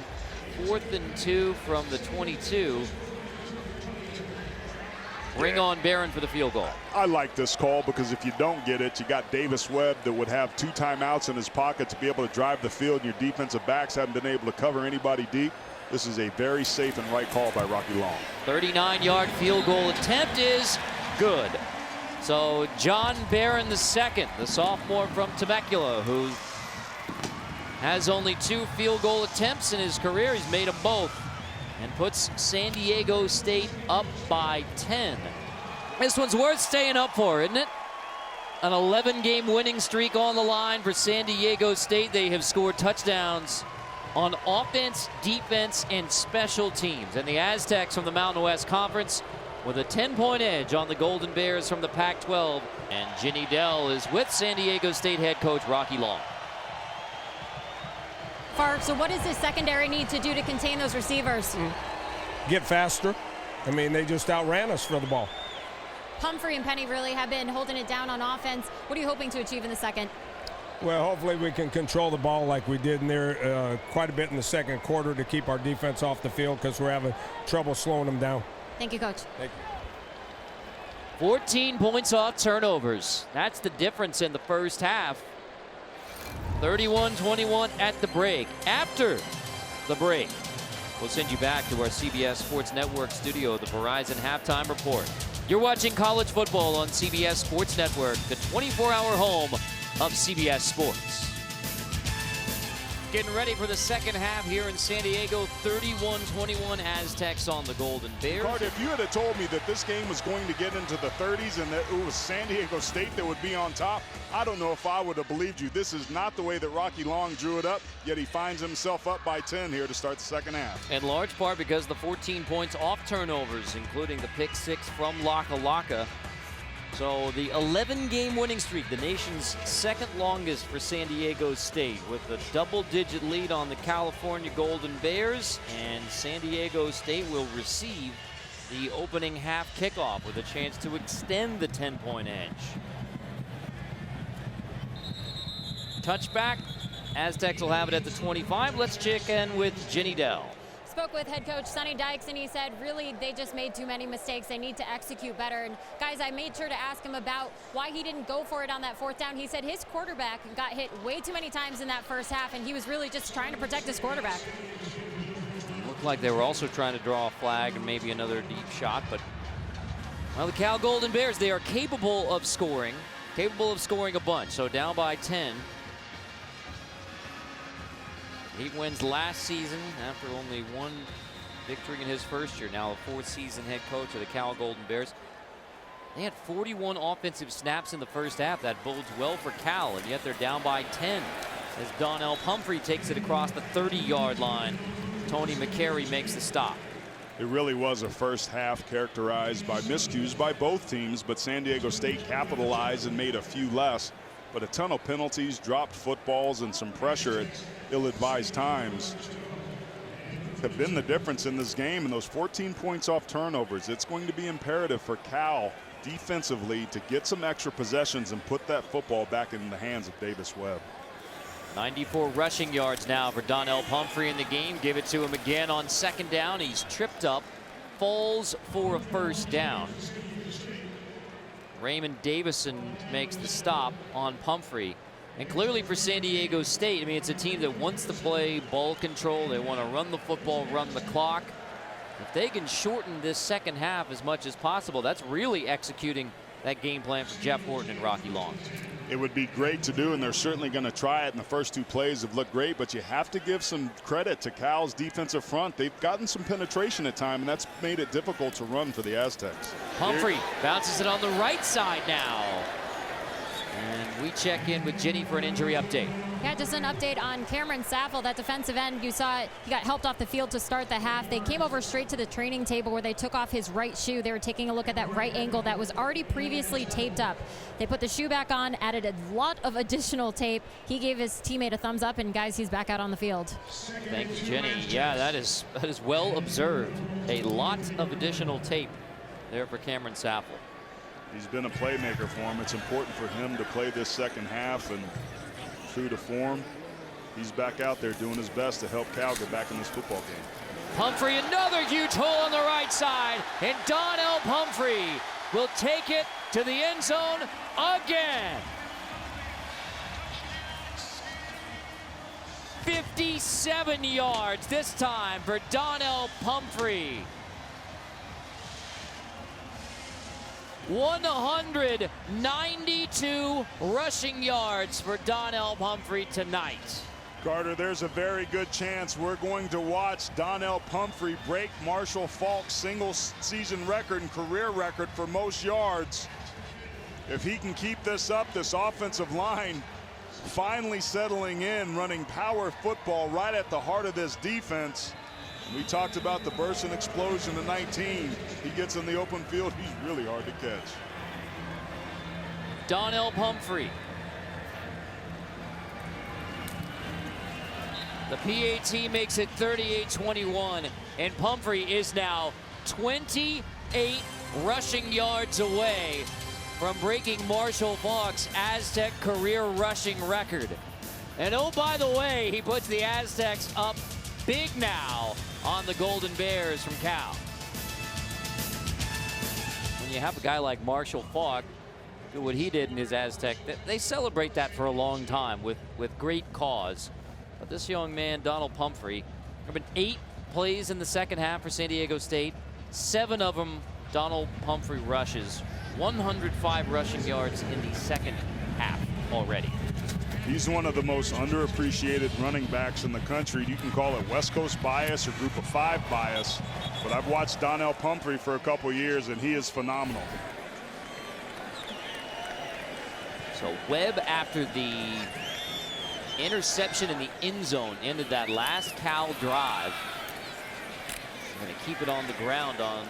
4th and 2 from the 22, bring on Barron for the field goal. I like this call because if you don't get it, you got Davis Webb that would have 2 timeouts in his pocket to be able to drive the field, and your defensive backs haven't been able to cover anybody deep. This is a very safe and right call by Rocky Long. 39-yard field goal attempt is good. So John Barron II, the sophomore from Temecula, who has only 2 field goal attempts in his career. He's made them both and puts San Diego State up by 10. This one's worth staying up for, isn't it? An 11-game winning streak on the line for San Diego State. They have scored touchdowns on offense, defense, and special teams. And the Aztecs from the Mountain West Conference with a 10-point edge on the Golden Bears from the Pac-12. And Ginny Dell is with San Diego State head coach Rocky Long. Fark, so what does this secondary need to do to contain those receivers? Get faster. I mean, they just outran us for the ball. Pumphrey and Penny really have been holding it down on offense. What are you hoping to achieve in the second? Well, hopefully we can control the ball like we did in there quite a bit in the second quarter to keep our defense off the field because we're having trouble slowing them down. Thank you, Coach. Thank you. 14 points off turnovers. That's the difference in the first half. 31-21 at the break. After the break, we'll send you back to our CBS Sports Network studio, the Verizon Halftime Report. You're watching college football on CBS Sports Network, the 24-hour home of CBS Sports. Getting ready for the second half here in San Diego. 31-21 Aztecs on the Golden Bears. Carter, if you had told me that this game was going to get into the 30s and that it was San Diego State that would be on top, I don't know if I would have believed you. This is not the way that Rocky Long drew it up, yet he finds himself up by 10 here to start the second half. In large part because the 14 points off turnovers, including the pick six from Laka Laka. So the 11-game winning streak, the nation's second longest for San Diego State, with a double-digit lead on the California Golden Bears. And San Diego State will receive the opening half kickoff with a chance to extend the 10-point edge. Touchback. Aztecs will have it at the 25. Let's check in with Ginny Dell. Spoke with head coach Sonny Dykes, and he said really they just made too many mistakes. They need to execute better. And guys, I made sure to ask him about why he didn't go for it on that fourth down. He said his quarterback got hit way too many times in that first half, and he was really just trying to protect his quarterback. Looked like they were also trying to draw a flag and maybe another deep shot, but well, the Cal Golden Bears, they are capable of scoring a bunch. So down by 10. He wins last season after only one victory in his first year. Now a fourth season head coach of the Cal Golden Bears. They had 41 offensive snaps in the first half. That bodes well for Cal, and yet they're down by 10 as Donnel Pumphrey takes it across the 30-yard line. Tony McCary makes the stop. It really was a first half characterized by miscues by both teams, but San Diego State capitalized and made a few less. But a ton of penalties, dropped footballs, and some pressure at ill-advised times have been the difference in this game. And those 14 points off turnovers, it's going to be imperative for Cal defensively to get some extra possessions and put that football back in the hands of Davis Webb. 94 rushing yards now for Donnel Pumphrey in the game. Give it to him again on second down. He's tripped up, falls for a first down. Raymond Davison makes the stop on Pumphrey. And clearly for San Diego State, I mean, it's a team that wants to play ball control. They want to run the football, run the clock. If they can shorten this second half as much as possible, that's really executing that game plan for Jeff Horton and Rocky Long. It would be great to do, and they're certainly going to try it. And the first two plays have looked great, but you have to give some credit to Cal's defensive front. They've gotten some penetration at time, and that's made it difficult to run for the Aztecs. Pumphrey bounces it on the right side now. And we check in with Ginny for an injury update. Yeah, just an update on Cameron Saffel, that defensive end. You saw it, he got helped off the field to start the half. They came over straight to the training table where they took off his right shoe. They were taking a look at that right ankle that was already previously taped up. They put the shoe back on, added a lot of additional tape. He gave his teammate a thumbs up, and guys, he's back out on the field. Thank you, Ginny. Yeah, that is well observed. A lot of additional tape there for Cameron Saffel. He's been a playmaker for him. It's important for him to play this second half, and true to form, he's back out there doing his best to help Cal get back in this football game. Pumphrey, another huge hole on the right side, and Donnel Pumphrey will take it to the end zone again. 57 yards this time for Donnel Pumphrey. 192 rushing yards for Donnel Pumphrey tonight. Carter, there's a very good chance we're going to watch Donnel Pumphrey break Marshall Faulk's single season record and career record for most yards. If he can keep this up, this offensive line finally settling in, running power football right at the heart of this defense. We talked about the burst and explosion in 19. He gets in the open field. He's really hard to catch. Donnel Pumphrey. The PAT makes it 38-21, and Pumphrey is now 28 rushing yards away from breaking Marshall Faulk's Aztec career rushing record. And oh, by the way, he puts the Aztecs up big now on the Golden Bears from Cal. When you have a guy like Marshall Faulk do what he did in his Aztec, they celebrate that for a long time with great cause. But this young man, Donnel Pumphrey, there have been 8 plays in the second half for San Diego State. 7 of them, Donnel Pumphrey rushes. 105 rushing yards in the second half already. He's one of the most underappreciated running backs in the country. You can call it West Coast bias or Group of 5 bias, but I've watched Donnel Pumphrey for a couple years, and he is phenomenal. So Webb, after the interception in the end zone, ended that last Cal drive. Going to keep it on the ground on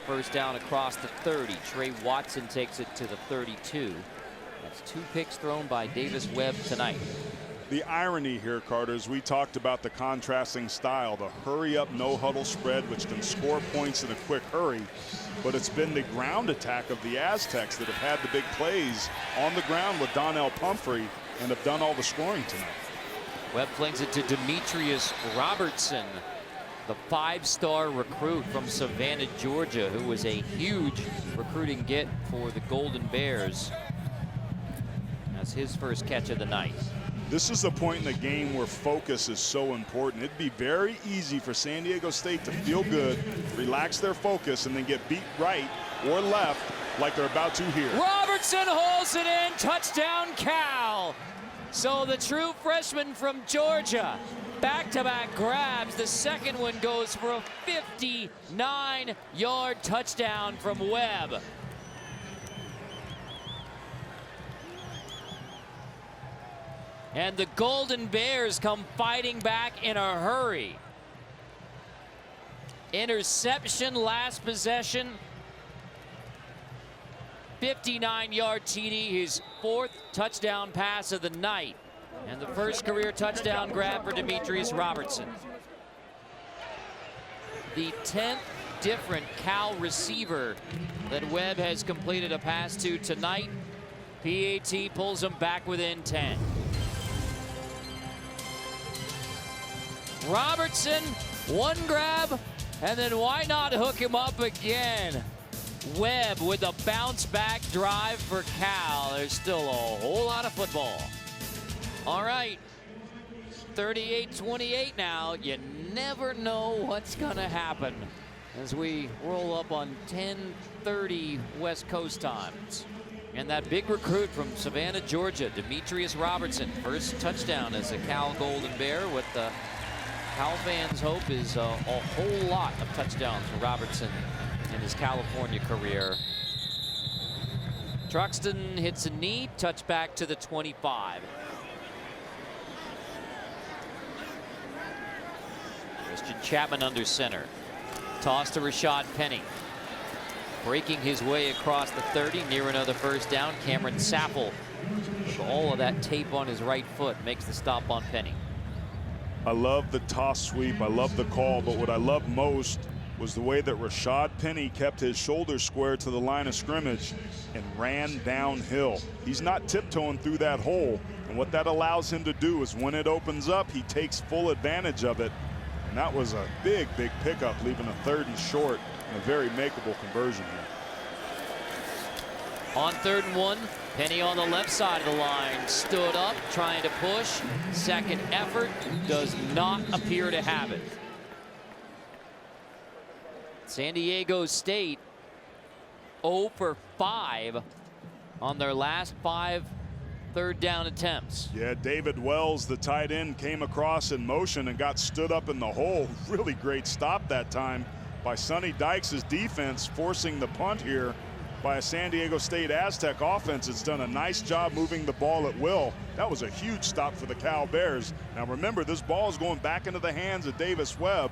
first down across the 30. Trey Watson takes it to the 32. That's 2 picks thrown by Davis Webb tonight. The irony here, Carter, is we talked about the contrasting style, the hurry-up, no-huddle spread, which can score points in a quick hurry. But it's been the ground attack of the Aztecs that have had the big plays on the ground with Donnel Pumphrey and have done all the scoring tonight. Webb flings it to Demetrius Robertson, the 5-star recruit from Savannah, Georgia, who was a huge recruiting get for the Golden Bears. That's his first catch of the night. This is the point in the game where focus is so important. It'd be very easy for San Diego State to feel good, relax their focus, and then get beat right or left like they're about to here. Robertson holds it in. Touchdown, Cal. So the true freshman from Georgia, back-to-back grabs. The second one goes for a 59-yard touchdown from Webb. And the Golden Bears come fighting back in a hurry. Interception, last possession. 59-yard TD, his 4th touchdown pass of the night. And the first career touchdown grab for Demetrius Robertson. The 10th different Cal receiver that Webb has completed a pass to tonight. PAT pulls him back within 10. Robertson, 1 grab, and then why not hook him up again? Webb with a bounce back drive for Cal. There's still a whole lot of football. All right, 38-28 now. You never know what's gonna happen as we roll up on 10:30 West Coast times. And that big recruit from Savannah, Georgia, Demetrius Robertson, first touchdown as a Cal Golden Bear. What the Cal fans hope is a whole lot of touchdowns for Robertson in his California career. Truxton hits a knee, touchback to the 25. Christian Chapman under center. Toss to Rashad Penny. Breaking his way across the 30, near another first down. Cameron Sapple, with all of that tape on his right foot, makes the stop on Penny. I love the toss sweep. I love the call, but what I love most was the way that Rashad Penny kept his shoulders square to the line of scrimmage and ran downhill. He's not tiptoeing through that hole, and what that allows him to do is when it opens up, he takes full advantage of it. And that was a big, big pickup, leaving a 3rd and short, and a very makeable conversion here. On 3rd and 1, Penny on the left side of the line, stood up, trying to push. Second effort, does not appear to have it. San Diego State 0 for 5 on their last 5 third down attempts. Yeah, David Wells, the tight end, came across in motion and got stood up in the hole. Really great stop that time by Sonny Dykes' defense, forcing the punt here. by a San Diego State Aztec offense that's done a nice job moving the ball at will. That was a huge stop for the Cal Bears. Now remember, this ball is going back into the hands of Davis Webb,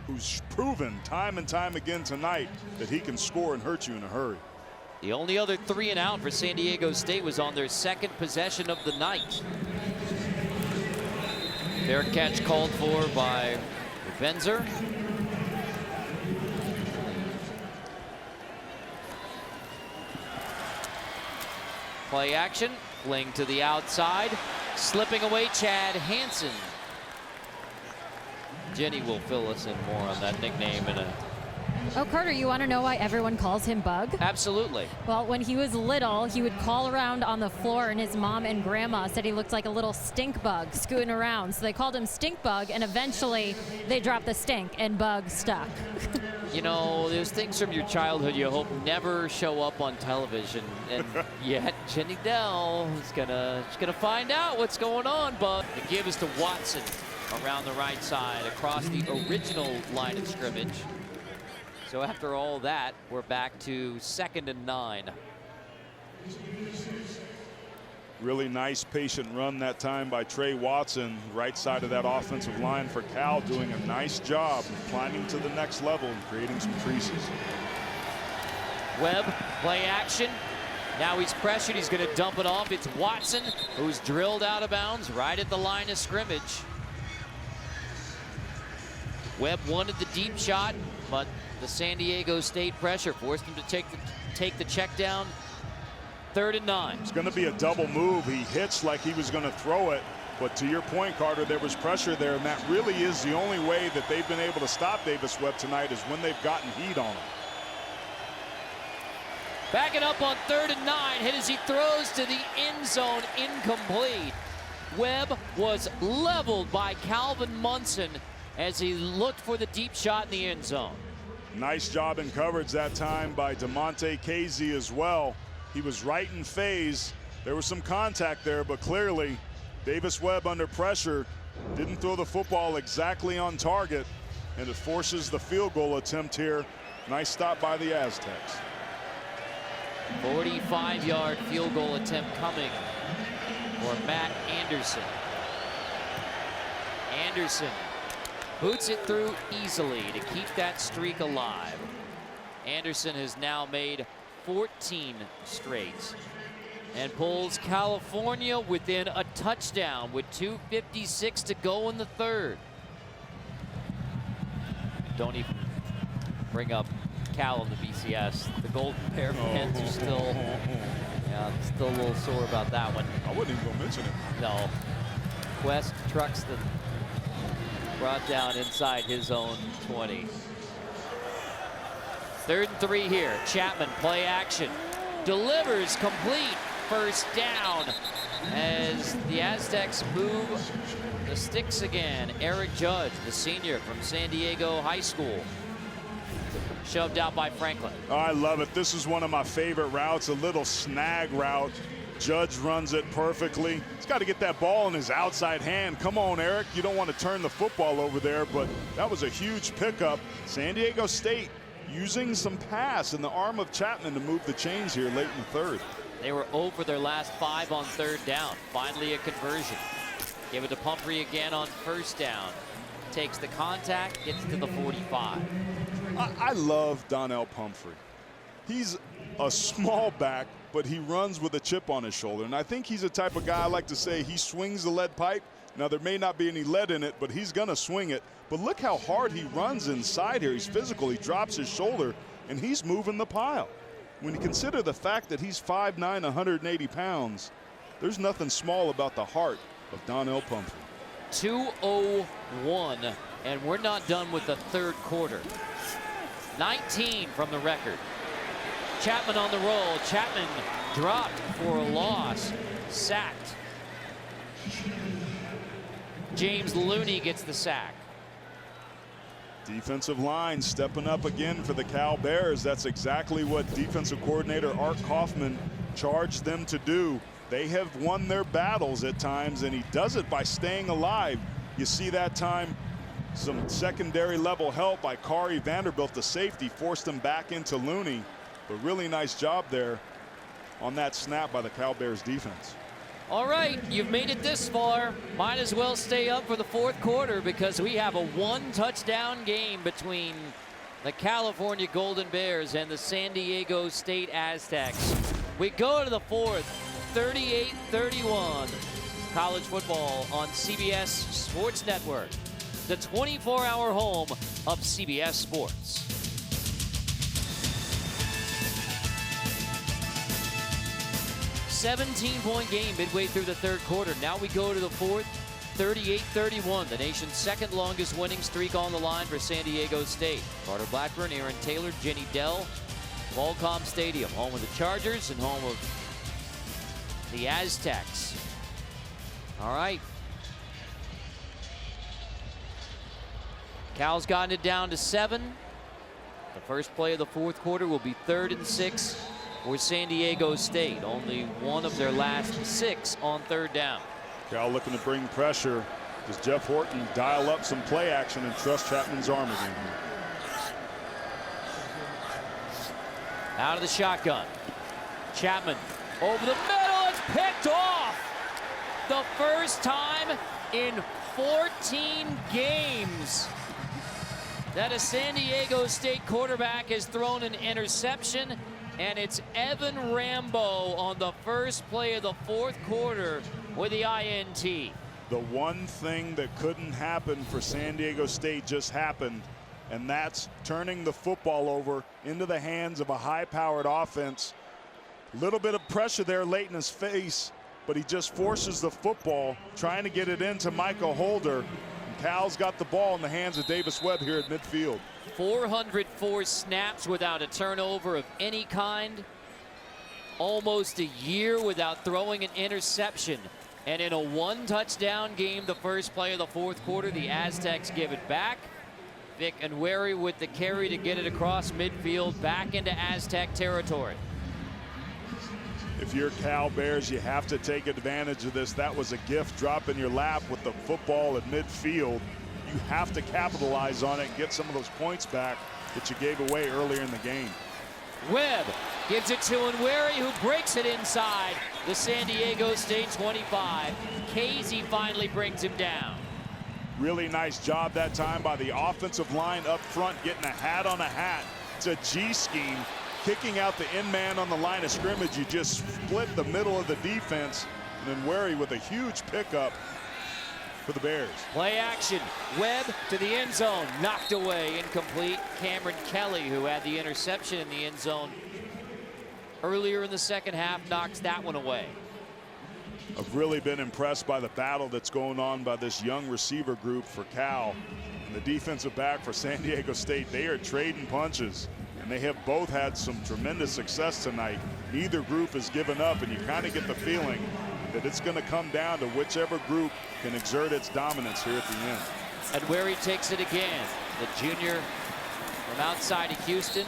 who's proven time and time again tonight that he can score and hurt you in a hurry. The only other 3 and out for San Diego State was on their second possession of the night. Fair catch called for by bonzer. Play action, fling to the outside, slipping away Chad Hansen. Jenny will fill us in more on that nickname in a... Oh, Carter, you want to know why everyone calls him Bug? Absolutely. Well, when he was little, he would crawl around on the floor, and his mom and grandma said he looked like a little stink bug scooting around. So they called him Stink Bug, and eventually they dropped the stink, and Bug stuck. You know, there's things from your childhood you hope never show up on television, and yet Jenny Dell is gonna find out what's going on. Bug. The give is to Watson around the right side across the original line of scrimmage. So after all that, we're back to 2nd and 9. Really nice patient run that time by Trey Watson, right side of that offensive line for Cal, doing a nice job of climbing to the next level and creating some creases. Webb, play action. Now he's pressured, he's gonna dump it off. It's Watson who's drilled out of bounds right at the line of scrimmage. Webb wanted the deep shot, but the San Diego State pressure forced him to take the check down. 3rd and 9. It's going to be a double move. He hitched like he was going to throw it, but to your point, Carter, there was pressure there, and that really is the only way that they've been able to stop Davis Webb tonight, is when they've gotten heat on him. Backing up on 3rd and 9, hit as he throws to the end zone, incomplete. Webb was leveled by Calvin Munson as he looked for the deep shot in the end zone. Nice job in coverage that time by DeMonte Casey as well. He was right in phase. There was some contact there, but clearly Davis Webb under pressure didn't throw the football exactly on target, and it forces the field goal attempt here. Nice stop by the Aztecs. 45-yard field goal attempt coming for Matt Anderson. Anderson boots it through easily to keep that streak alive. Anderson has now made 14 straight and pulls California within a touchdown with 2:56 to go in the 3rd. Don't even bring up Cal in the BCS. The Golden Bear fans are still, still a little sore about that one. I wouldn't even go mention it. No. West Truxton brought down inside his own 20. 3rd and 3 here. Chapman, play action. Delivers complete. 1st down as the Aztecs move the sticks again. Eric Judge, the senior from San Diego High School, shoved out by Franklin. Oh, I love it. This is one of my favorite routes, a little snag route. Judge runs it perfectly. He's got to get that ball in his outside hand. Come on, Eric. You don't want to turn the football over there, but that was a huge pickup. San Diego State using some pass in the arm of Chapman to move the chains here late in the 3rd. They were over their last 5 on 3rd down. Finally a conversion. Give it to Pumphrey again on 1st down. Takes the contact, gets to the 45. I love Donnel Pumphrey. He's a small back, but he runs with a chip on his shoulder. And I think he's the type of guy, I like to say, he swings the lead pipe. Now, there may not be any lead in it, but he's going to swing it. But look how hard he runs inside here. He's physical. He drops his shoulder, and he's moving the pile. When you consider the fact that he's 5'9", 180 pounds, there's nothing small about the heart of Donnel Pumphrey. 2:01, and we're not done with the 3rd quarter. 19 from the record. Chapman on the roll. Chapman dropped for a loss. Sacked. James Looney gets the sack. Defensive line stepping up again for the Cal Bears. That's exactly what defensive coordinator Art Kaufman charged them to do. They have won their battles at times, and he does it by staying alive. You see that time some secondary level help by Kari Vanderbilt, the safety, forced him back into Looney. But really nice job there on that snap by the Cal Bears defense. All right, you've made it this far. Might as well stay up for the fourth quarter because we have a one-touchdown game between the California Golden Bears and the San Diego State Aztecs. We go to the fourth, 38-31. College football on CBS Sports Network, the 24-hour home of CBS Sports. $17-point game midway through the third quarter. Now we go to the fourth, 38-31. The nation's second longest winning streak on the line for San Diego State. Carter Blackburn, Aaron Taylor, Jenny Dell, Qualcomm Stadium, home of the Chargers and home of the Aztecs. All right. Cal's gotten it down to 7. The first play of the fourth quarter will be 3rd and 6 for San Diego State. Only one of their last 6 on 3rd down. Cal looking to bring pressure. Does Jeff Horton dial up some play action and trust Chapman's arm again? Out of the shotgun. Chapman over the middle. It's picked off. The first time in 14 games that a San Diego State quarterback has thrown an interception, and it's Evan Rambo on the first play of the fourth quarter with the INT. The one thing that couldn't happen for San Diego State just happened, and that's turning the football over into the hands of a high-powered offense. A little bit of pressure there late in his face, but he just forces the football, trying to get it into Michael Holder. And Cal's got the ball in the hands of Davis Webb here at midfield. 404 snaps without a turnover of any kind. Almost a year without throwing an interception. And in a one-touchdown game, the first play of the fourth quarter, the Aztecs give it back. Vic Nweri with the carry to get it across midfield back into Aztec territory. If you're Cal Bears, you have to take advantage of this. That was a gift drop in your lap with the football at midfield. You have to capitalize on it and get some of those points back that you gave away earlier in the game. Webb gives it to Nweri, who breaks it inside the San Diego State 25. Casey finally brings him down. Really nice job that time by the offensive line up front, getting a hat on a hat. It's a G scheme. Kicking out the in man on the line of scrimmage, you just split the middle of the defense, and then Nweri with a huge pickup for the Bears. Play action. Webb to the end zone. Knocked away. Incomplete. Cameron Kelly, who had the interception in the end zone earlier in the second half, knocks that one away. I've really been impressed by the battle that's going on by this young receiver group for Cal. And the defensive back for San Diego State, they are trading punches. And they have both had some tremendous success tonight. Neither group has given up, and you kind of get the feeling that it's going to come down to whichever group can exert its dominance here at the end. And where he takes it again, the junior from outside of Houston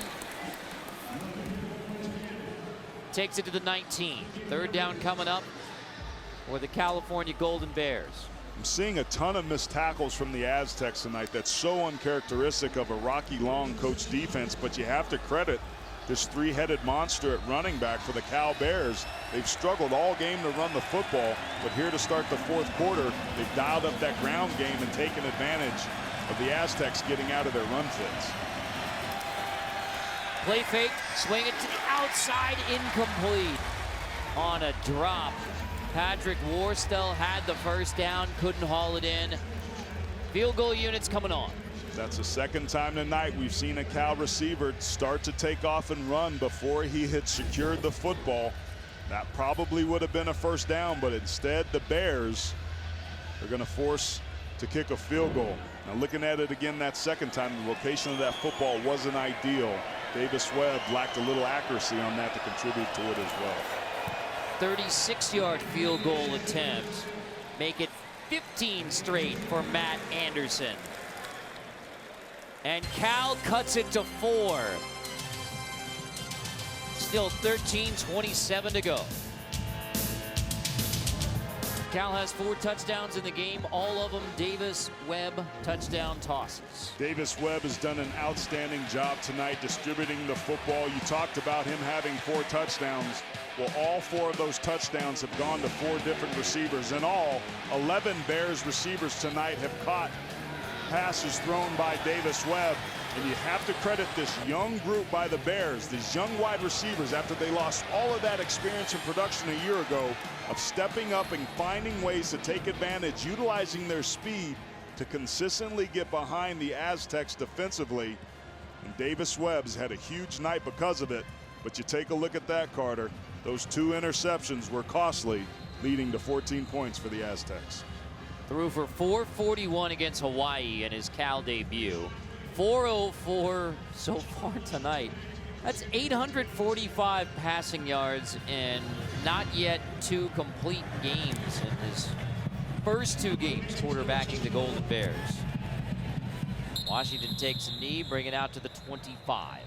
takes it to the 19. 3rd down coming up for the California Golden Bears. I'm seeing a ton of missed tackles from the Aztecs tonight. That's so uncharacteristic of a Rocky Long coach defense, but you have to credit this three-headed monster at running back for the Cal Bears. They've struggled all game to run the football, but here to start the fourth quarter, they've dialed up that ground game and taken advantage of the Aztecs getting out of their run fits. Play fake, swing it to the outside, incomplete on a drop. Patrick Warstell had the first down, couldn't haul it in. Field goal units coming on. That's the second time tonight we've seen a Cal receiver start to take off and run before he had secured the football. That probably would have been a first down, but instead the Bears are going to force to kick a field goal. Now looking at it again that second time, the location of that football wasn't ideal. Davis Webb lacked a little accuracy on that to contribute to it as well. 36-yard field goal attempt. Make it 15 straight for Matt Anderson. And Cal cuts it to 4. Still 13:27 to go. Cal has 4 touchdowns in the game, all of them Davis Webb touchdown tosses. Davis Webb has done an outstanding job tonight distributing the football. You talked about him having 4 touchdowns. Well, all 4 of those touchdowns have gone to 4 different receivers. In all, 11 Bears receivers tonight have caught passes thrown by Davis Webb. And you have to credit this young group by the Bears, these young wide receivers, after they lost all of that experience and production a year ago, of stepping up and finding ways to take advantage, utilizing their speed to consistently get behind the Aztecs defensively. And Davis Webb's had a huge night because of it. But you take a look at that, Carter. Those 2 interceptions were costly, leading to 14 points for the Aztecs. Threw for 441 against Hawaii in his Cal debut. 404 so far tonight. That's 845 passing yards and not yet 2 complete games in his first 2 games quarterbacking the Golden Bears. Washington takes a knee, bring it out to the 25.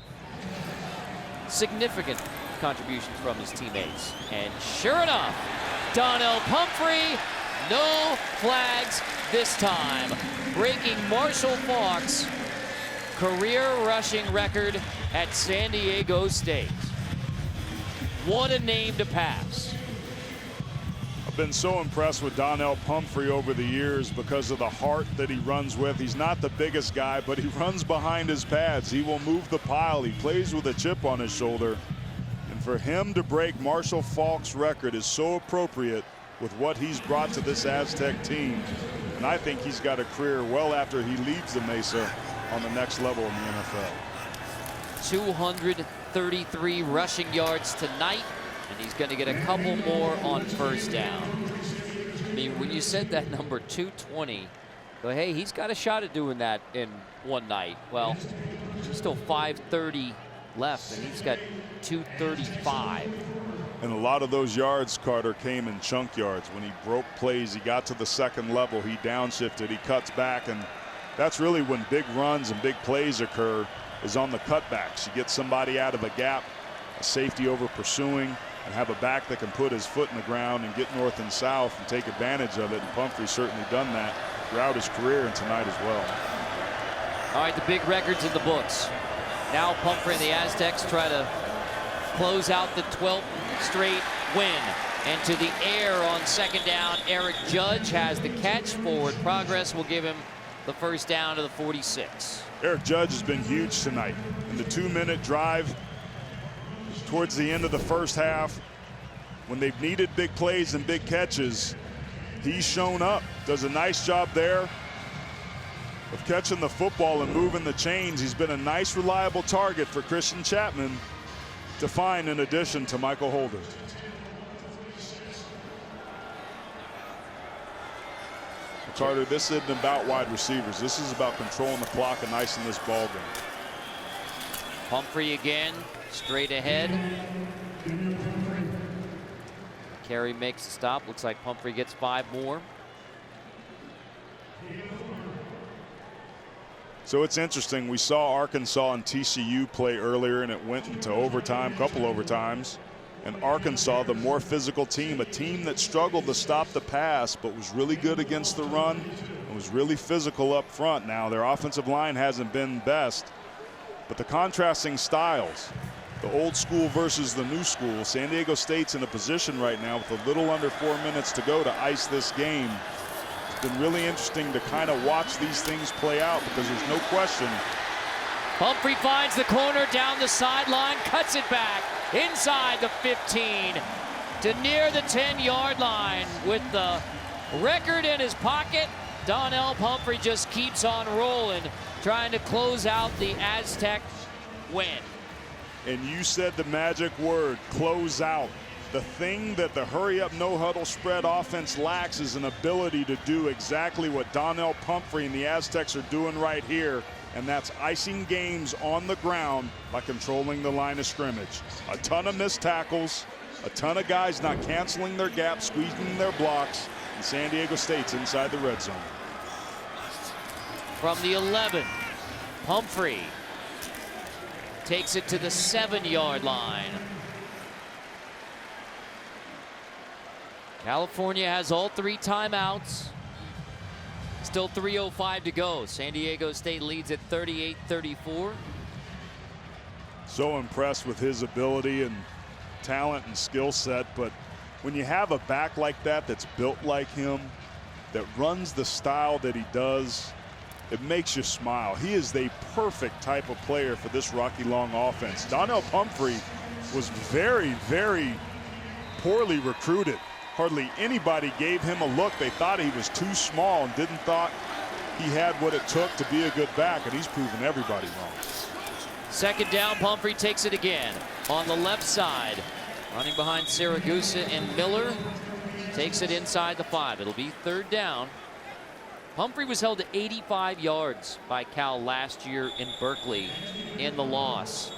Significant contributions from his teammates. And sure enough, Donnel Pumphrey, no flags this time, breaking Marshall Faulk's career rushing record at San Diego State. What a name to pass. I've been so impressed with Donnel Pumphrey over the years because of the heart that he runs with. He's not the biggest guy, but he runs behind his pads. He will move the pile. He plays with a chip on his shoulder. And for him to break Marshall Faulk's record is so appropriate with what he's brought to this Aztec team. And I think he's got a career well after he leaves the Mesa on the next level in the NFL. 233 rushing yards tonight, and he's going to get a couple more on first down. I mean, when you said that number 220, go, hey, he's got a shot at doing that in one night. Well, still 5:30 left, and he's got 235. And a lot of those yards, Carter, came in chunk yards. When he broke plays, he got to the second level, he downshifted, he cuts back, and that's really when big runs and big plays occur, is on the cutbacks. You get somebody out of a gap, a safety over pursuing, and have a back that can put his foot in the ground and get north and south and take advantage of it. And Pumphrey's certainly done that throughout his career and tonight as well. All right, the big records in the books. Now Pumphrey and the Aztecs try to close out the 12th straight win. And to the air on second down, Eric Judge has the catch. Forward progress will give him the first down to the 46. Eric Judge has been huge tonight. In the 2-minute drive towards the end of the first half, when they've needed big plays and big catches, he's shown up. Does a nice job there of catching the football and moving the chains. He's been a nice, reliable target for Christian Chapman to find, in addition to Michael Holder. Carter, this isn't about wide receivers. This is about controlling the clock and icing this ball game. Pumphrey again, straight ahead. Carey makes a stop. Looks like Pumphrey gets 5 more. So it's interesting. We saw Arkansas and TCU play earlier, and it went into overtime, couple overtimes. And Arkansas, the more physical team, a team that struggled to stop the pass but was really good against the run and was really physical up front. Now their offensive line hasn't been best, but the contrasting styles, the old school versus the new school. San Diego State's in a position right now with a little under 4 minutes to go to ice this game. It's been really interesting to kind of watch these things play out because there's no question. Pumphrey finds the corner down the sideline, cuts it back inside the 15 to near the 10-yard line. With the record in his pocket, Donnel Pumphrey just keeps on rolling, trying to close out the Aztec win. And you said the magic word, close out. The thing that the hurry-up, no-huddle spread offense lacks is an ability to do exactly what Donnel Pumphrey and the Aztecs are doing right here, and that's icing games on the ground by controlling the line of scrimmage. A ton of missed tackles, a ton of guys not canceling their gaps, squeezing their blocks, and San Diego State's inside the red zone. From the 11, Pumphrey takes it to the 7-yard line. California has all 3 timeouts. Still 3:05 to go. San Diego State leads at 38-34. So impressed with his ability and talent and skill set, but when you have a back like that that's built like him, that runs the style that he does, it makes you smile. He is the perfect type of player for this Rocky Long offense. Donnel Pumphrey was very, very poorly recruited. Hardly anybody gave him a look. They thought he was too small and didn't thought he had what it took to be a good back, and he's proven everybody wrong. Second down, Pumphrey takes it again on the left side. Running behind Siragusa and Miller. Takes it inside the 5. It'll be third down. Pumphrey was held to 85 yards by Cal last year in Berkeley in the loss.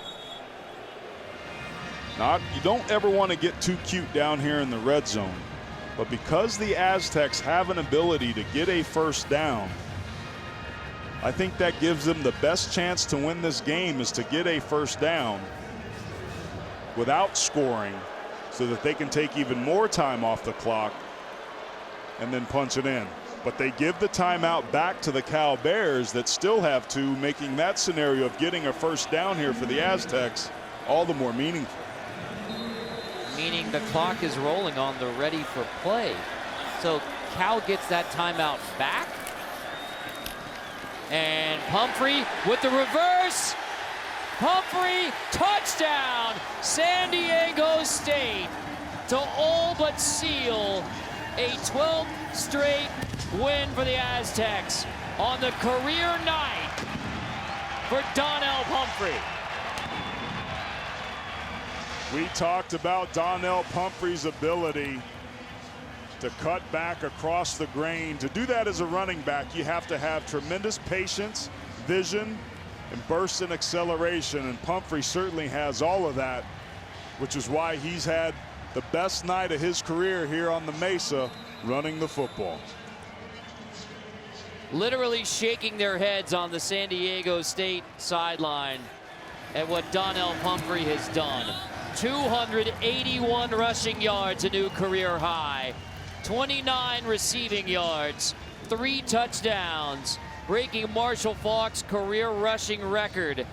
You don't ever want to get too cute down here in the red zone, but because the Aztecs have an ability to get a first down, I think that gives them the best chance to win this game, is to get a first down without scoring, so that they can take even more time off the clock and then punch it in. But they give the timeout back to the Cal Bears that still have 2, making that scenario of getting a first down here for the Aztecs all the more meaningful. Meaning the clock is rolling on the ready for play. So Cal gets that timeout back. And Pumphrey with the reverse. Pumphrey, touchdown! San Diego State to all but seal a 12th straight win for the Aztecs on the career night for Donnel Pumphrey. We talked about Donnel Pumphrey's ability to cut back across the grain. To do that as a running back, you have to have tremendous patience, vision, and burst and acceleration, and Pumphrey certainly has all of that, which is why he's had the best night of his career here on the Mesa running the football. Literally shaking their heads on the San Diego State sideline at what Donnel Pumphrey has done. 281 rushing yards, a new career high, 29 receiving yards, 3 touchdowns, breaking Marshall Faulk's career rushing record.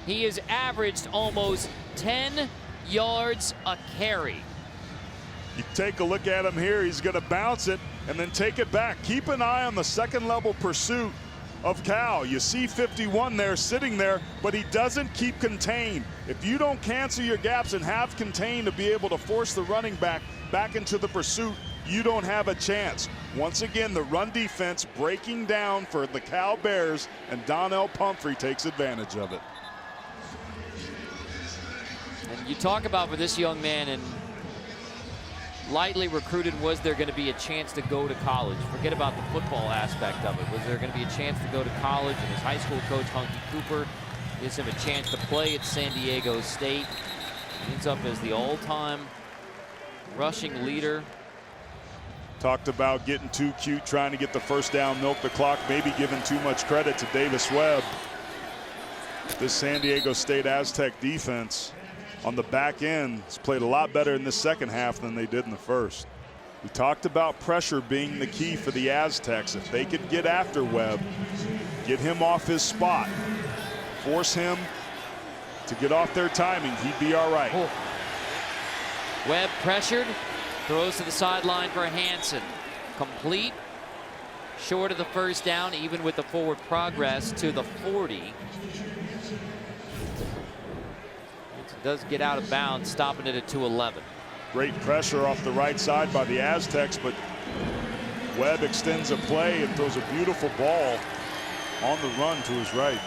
He has averaged almost 10 yards a carry. You take a look at him here, he's going to bounce it and then take it back. Keep an eye on the second level pursuit of Cal. You see 51 there sitting there, but he doesn't keep contained. If you don't cancel your gaps and have contained to be able to force the running back into the pursuit, you don't have a chance. Once again, the run defense breaking down for the Cal Bears, and Donnel Pumphrey takes advantage of it. And you talk about for this young man, and lightly recruited, was there going to be a chance to go to college? Forget about the football aspect of it. Was there going to be a chance to go to college? And his high school coach, Hunky Cooper, gives him a chance to play at San Diego State. Ends up as the all-time rushing leader. Talked about getting too cute, trying to get the first down, milk the clock, maybe giving too much credit to Davis Webb. This San Diego State Aztec defense on the back end has played a lot better in the second half than they did in the first. We talked about pressure being the key for the Aztecs. If they could get after Webb, get him off his spot, force him to get off their timing, he'd be all right. Oh. Webb pressured, throws to the sideline for Hansen. Complete, short of the first down, even with the forward progress to the 40. It does get out of bounds, stopping it at 211. Great pressure off the right side by the Aztecs, but Webb extends a play and throws a beautiful ball on the run to his right.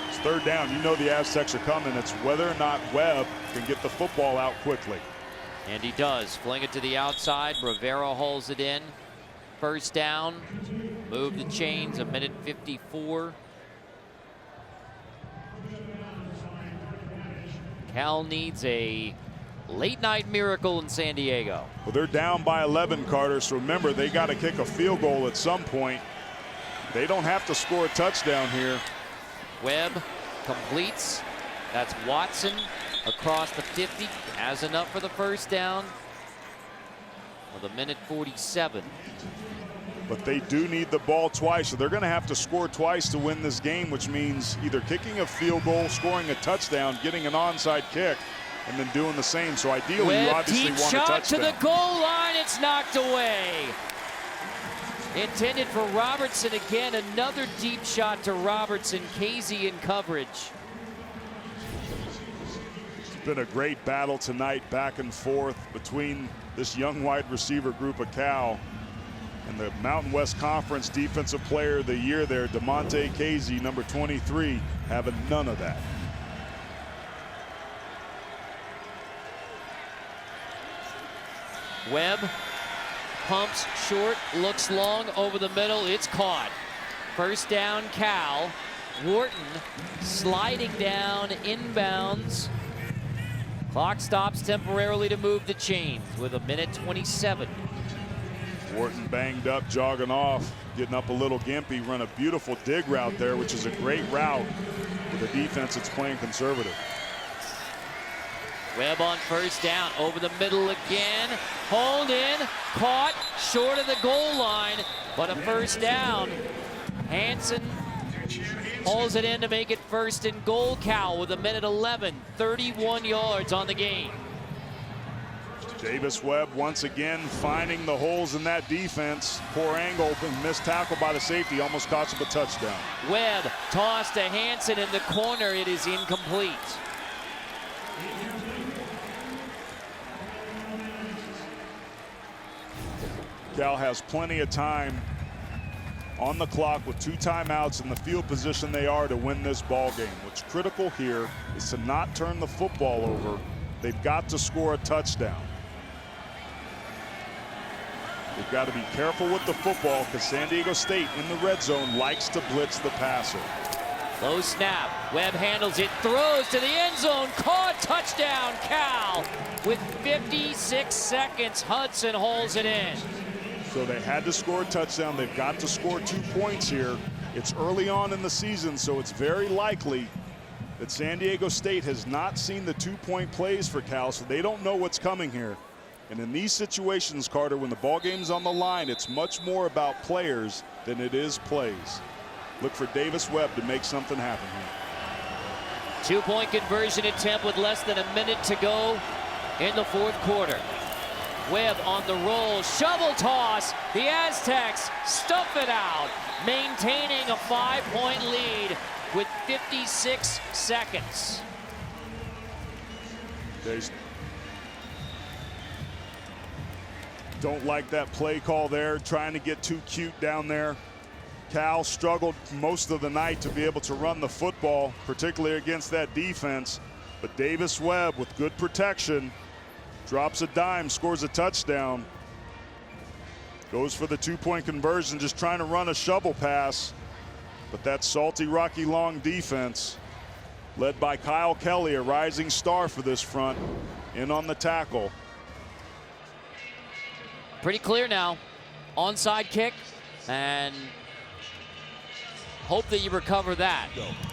It's third down. You know the Aztecs are coming. It's whether or not Webb can get the football out quickly. And he does. Fling it to the outside. Rivera hauls it in. First down. Move the chains. 1:54. Cal needs a late night miracle in San Diego. Well, they're down by 11, Carter, so remember they got to kick a field goal at some point. They don't have to score a touchdown here. Webb completes. That's Watson across the 50. Has enough for the first down. with a minute 47. But they do need the ball twice, so they're going to have to score twice to win this game, which means either kicking a field goal, scoring a touchdown, getting an onside kick, and then doing the same. So ideally, Webb, you obviously deep want a shot touchdown. to the goal line. It's knocked away. Intended for Robertson again. Another deep shot to Robertson. Casey in coverage. It's been a great battle tonight, back and forth between this young wide receiver group of Cal and the Mountain West Conference Defensive Player of the Year there, DeMonte Casey, number 23, having none of that. Webb pumps short, looks long over the middle. It's caught. First down, Cal. Wharton sliding down inbounds. Clock stops temporarily to move the chains with a minute 27. Wharton banged up, jogging off, getting up a little gimpy, run a beautiful dig route there, which is a great route with a defense that's playing conservative. Webb on first down, over the middle again. Hold in, caught, short of the goal line, but a first down. Hansen hauls it in to make it first and goal. Cal with a minute 11, 31 yards on the game. Davis Webb once again finding the holes in that defense. Poor angle, but missed tackle by the safety, almost cost him a touchdown. Webb tossed to Hansen in the corner. It is incomplete. Cal has plenty of time on the clock with 2 timeouts in the field position they are to win this ball game. What's critical here is to not turn the football over. They've got to score a touchdown. They've got to be careful with the football because San Diego State in the red zone likes to blitz the passer. Low snap. Webb handles it, throws to the end zone, caught, touchdown, Cal. With 56 seconds, Hudson hauls it in. So they had to score a touchdown. They've got to score 2 points here. It's early on in the season, so it's very likely that San Diego State has not seen the 2-point plays for Cal, so they don't know what's coming here. And in these situations, Carter, when the ball game's on the line, it's much more about players than it is plays. Look for Davis Webb to make something happen here. 2-point conversion attempt with less than a minute to go in the fourth quarter. Webb on the roll, shovel toss. The Aztecs stuff it out, maintaining a 5-point lead with 56 seconds. They don't like that play call there, trying to get too cute down there. Cal struggled most of the night to be able to run the football, particularly against that defense. But Davis Webb, with good protection, drops a dime, scores a touchdown. Goes for the 2-point conversion, just trying to run a shovel pass. But that salty Rocky Long defense, led by Kyle Kelly, a rising star for this front, in on the tackle. Pretty clear now. Onside kick, and hope that you recover that.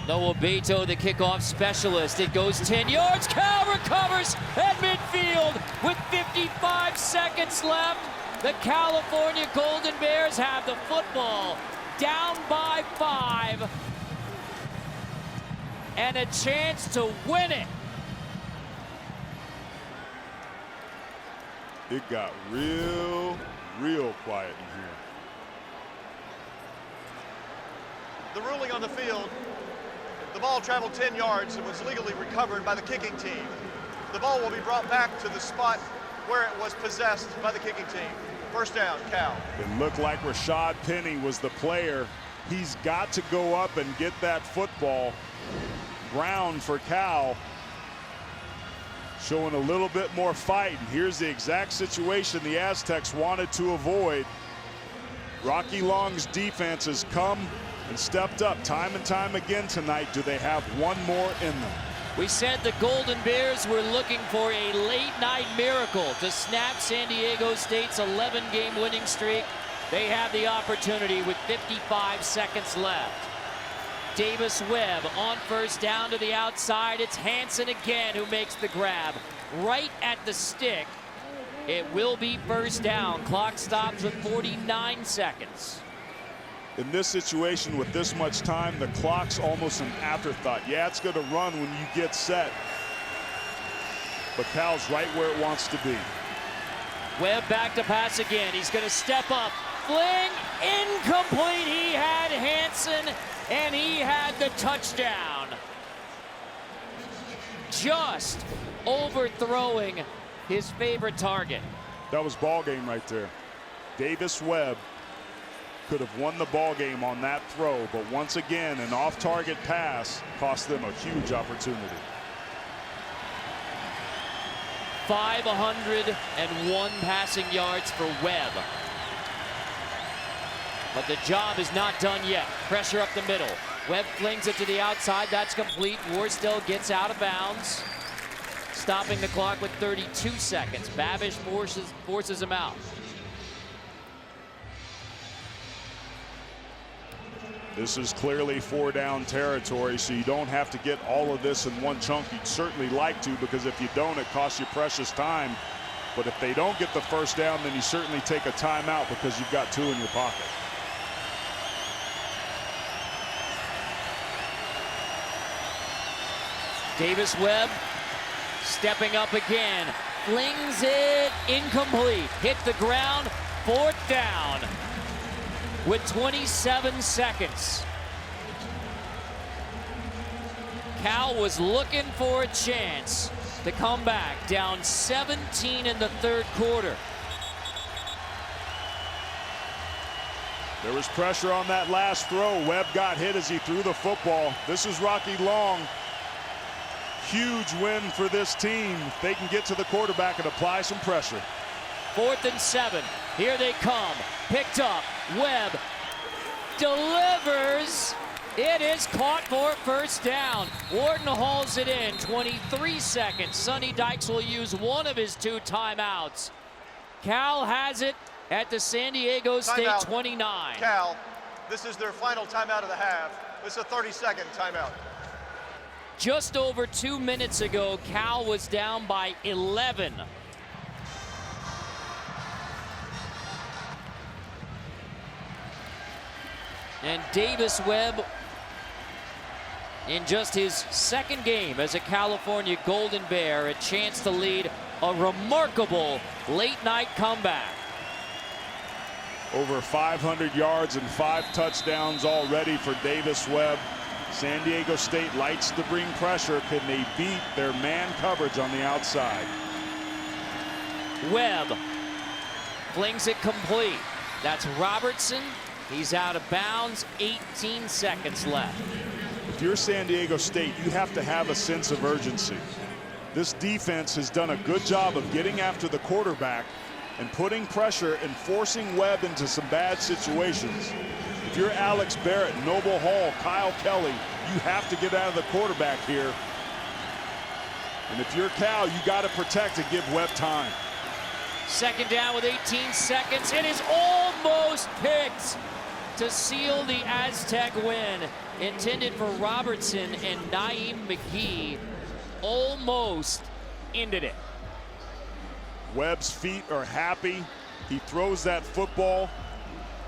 Noah Beto, the kickoff specialist. It goes 10 yards. Cal recovers at midfield with 55 seconds left. The California Golden Bears have the football, down by 5, and a chance to win it. It got real quiet in here. The ruling on the field, the ball traveled 10 yards and was legally recovered by the kicking team. The ball will be brought back to the spot where it was possessed by the kicking team. First down, Cal. It looked like Rashad Penny was the player. He's got to go up and get that football. Brown for Cal, showing a little bit more fight. And here's the exact situation the Aztecs wanted to avoid. Rocky Long's defense has come and stepped up time and time again tonight. Do they have one more in them? We said the Golden Bears were looking for a late-night miracle to snap San Diego State's 11-game winning streak. They have the opportunity with 55 seconds left. Davis Webb on first down to the outside. It's Hansen again who makes the grab right at the stick. It will be first down. Clock stops with 49 seconds. In this situation with this much time, the clock's almost an afterthought. Yeah, it's going to run when you get set, but Cal's right where it wants to be. Webb back to pass again. He's going to step up. Fling, incomplete. He had Hansen, and he had the touchdown. Just overthrowing his favorite target. That was ball game right there. Davis Webb could have won the ball game on that throw, but once again, an off-target pass cost them a huge opportunity. 501 passing yards for Webb. But the job is not done yet. Pressure up the middle. Webb flings it to the outside. That's complete. Warstill gets out of bounds, stopping the clock with 32 seconds. Babish forces him out. This is clearly 4-down territory, so you don't have to get all of this in one chunk. You'd certainly like to, because if you don't, it costs you precious time. But if they don't get the first down, then you certainly take a timeout because you've got 2 in your pocket. Davis Webb stepping up again. Flings it incomplete. Hit the ground. 4th down with 27 seconds. Cal was looking for a chance to come back, down 17 in the 3rd quarter. There was pressure on that last throw. Webb got hit as he threw the football. This is Rocky Long. Huge win for this team. They can get to the quarterback and apply some pressure. 4th and 7. Here they come. Picked up. Webb delivers. It is caught for first down. Wharton hauls it in. 23 seconds. Sonny Dykes will use one of his 2 timeouts. Cal has it at the San Diego State 29. Cal, this is their final timeout of the half. This is a 30-second timeout. Just over 2 minutes ago, Cal was down by 11. And Davis Webb, in just his 2nd game as a California Golden Bear, a chance to lead a remarkable late-night comeback. Over 500 yards and 5 touchdowns already for Davis Webb. San Diego State likes to bring pressure. Can they beat their man coverage on the outside? Webb flings it complete. That's Robertson. He's out of bounds. 18 seconds left. If you're San Diego State, you have to have a sense of urgency. This defense has done a good job of getting after the quarterback and putting pressure and forcing Webb into some bad situations. If you're Alex Barrett, Noble Hall, Kyle Kelly, you have to get out of the quarterback here. And if you're Cal, you got to protect and give Webb time. 2nd down with 18 seconds. It is almost picked to seal the Aztec win. Intended for Robertson, and Naeem McGee almost ended it. Webb's feet are happy. He throws that football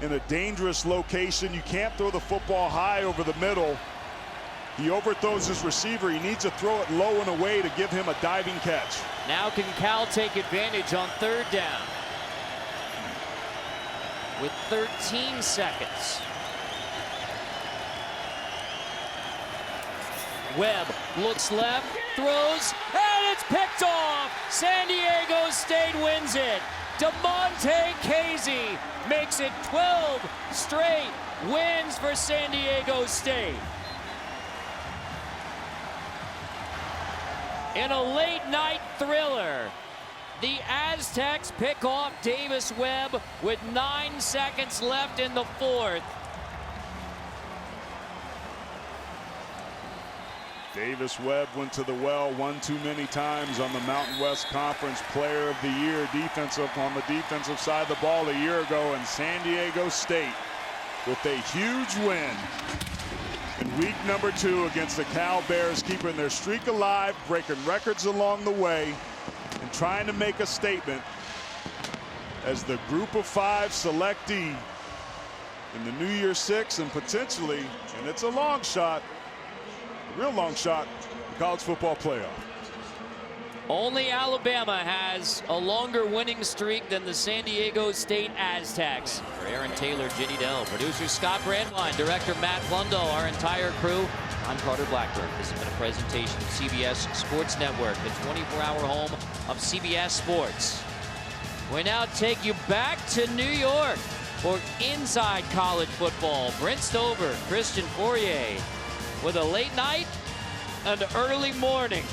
in a dangerous location. You can't throw the football high over the middle. He overthrows his receiver. He needs to throw it low and away to give him a diving catch. Now can Cal take advantage on 3rd down with 13 seconds. Webb looks left, throws, and it's picked off. San Diego State wins it. DeMonte Casey makes it 12 straight wins for San Diego State. In a late night thriller, the Aztecs pick off Davis Webb with 9 seconds left in the 4th. Davis Webb went to the well one too many times on the Mountain West Conference Player of the Year on the defensive side of the ball a year ago, and San Diego State with a huge win in week number 2 against the Cal Bears, keeping their streak alive, breaking records along the way, and trying to make a statement as the Group of 5 selectee in the New Year Six, and potentially, and it's a long shot, a real long shot, the college football playoff. Only Alabama has a longer winning streak than the San Diego State Aztecs. For Aaron Taylor, Ginny Dell, producer Scott Brandwein, director Matt Blundell, our entire crew, I'm Carter Blackburn. This has been a presentation of CBS Sports Network, the 24-hour home of CBS Sports. We now take you back to New York for Inside College Football. Brent Stover, Christian Fourier with a late night and early morning.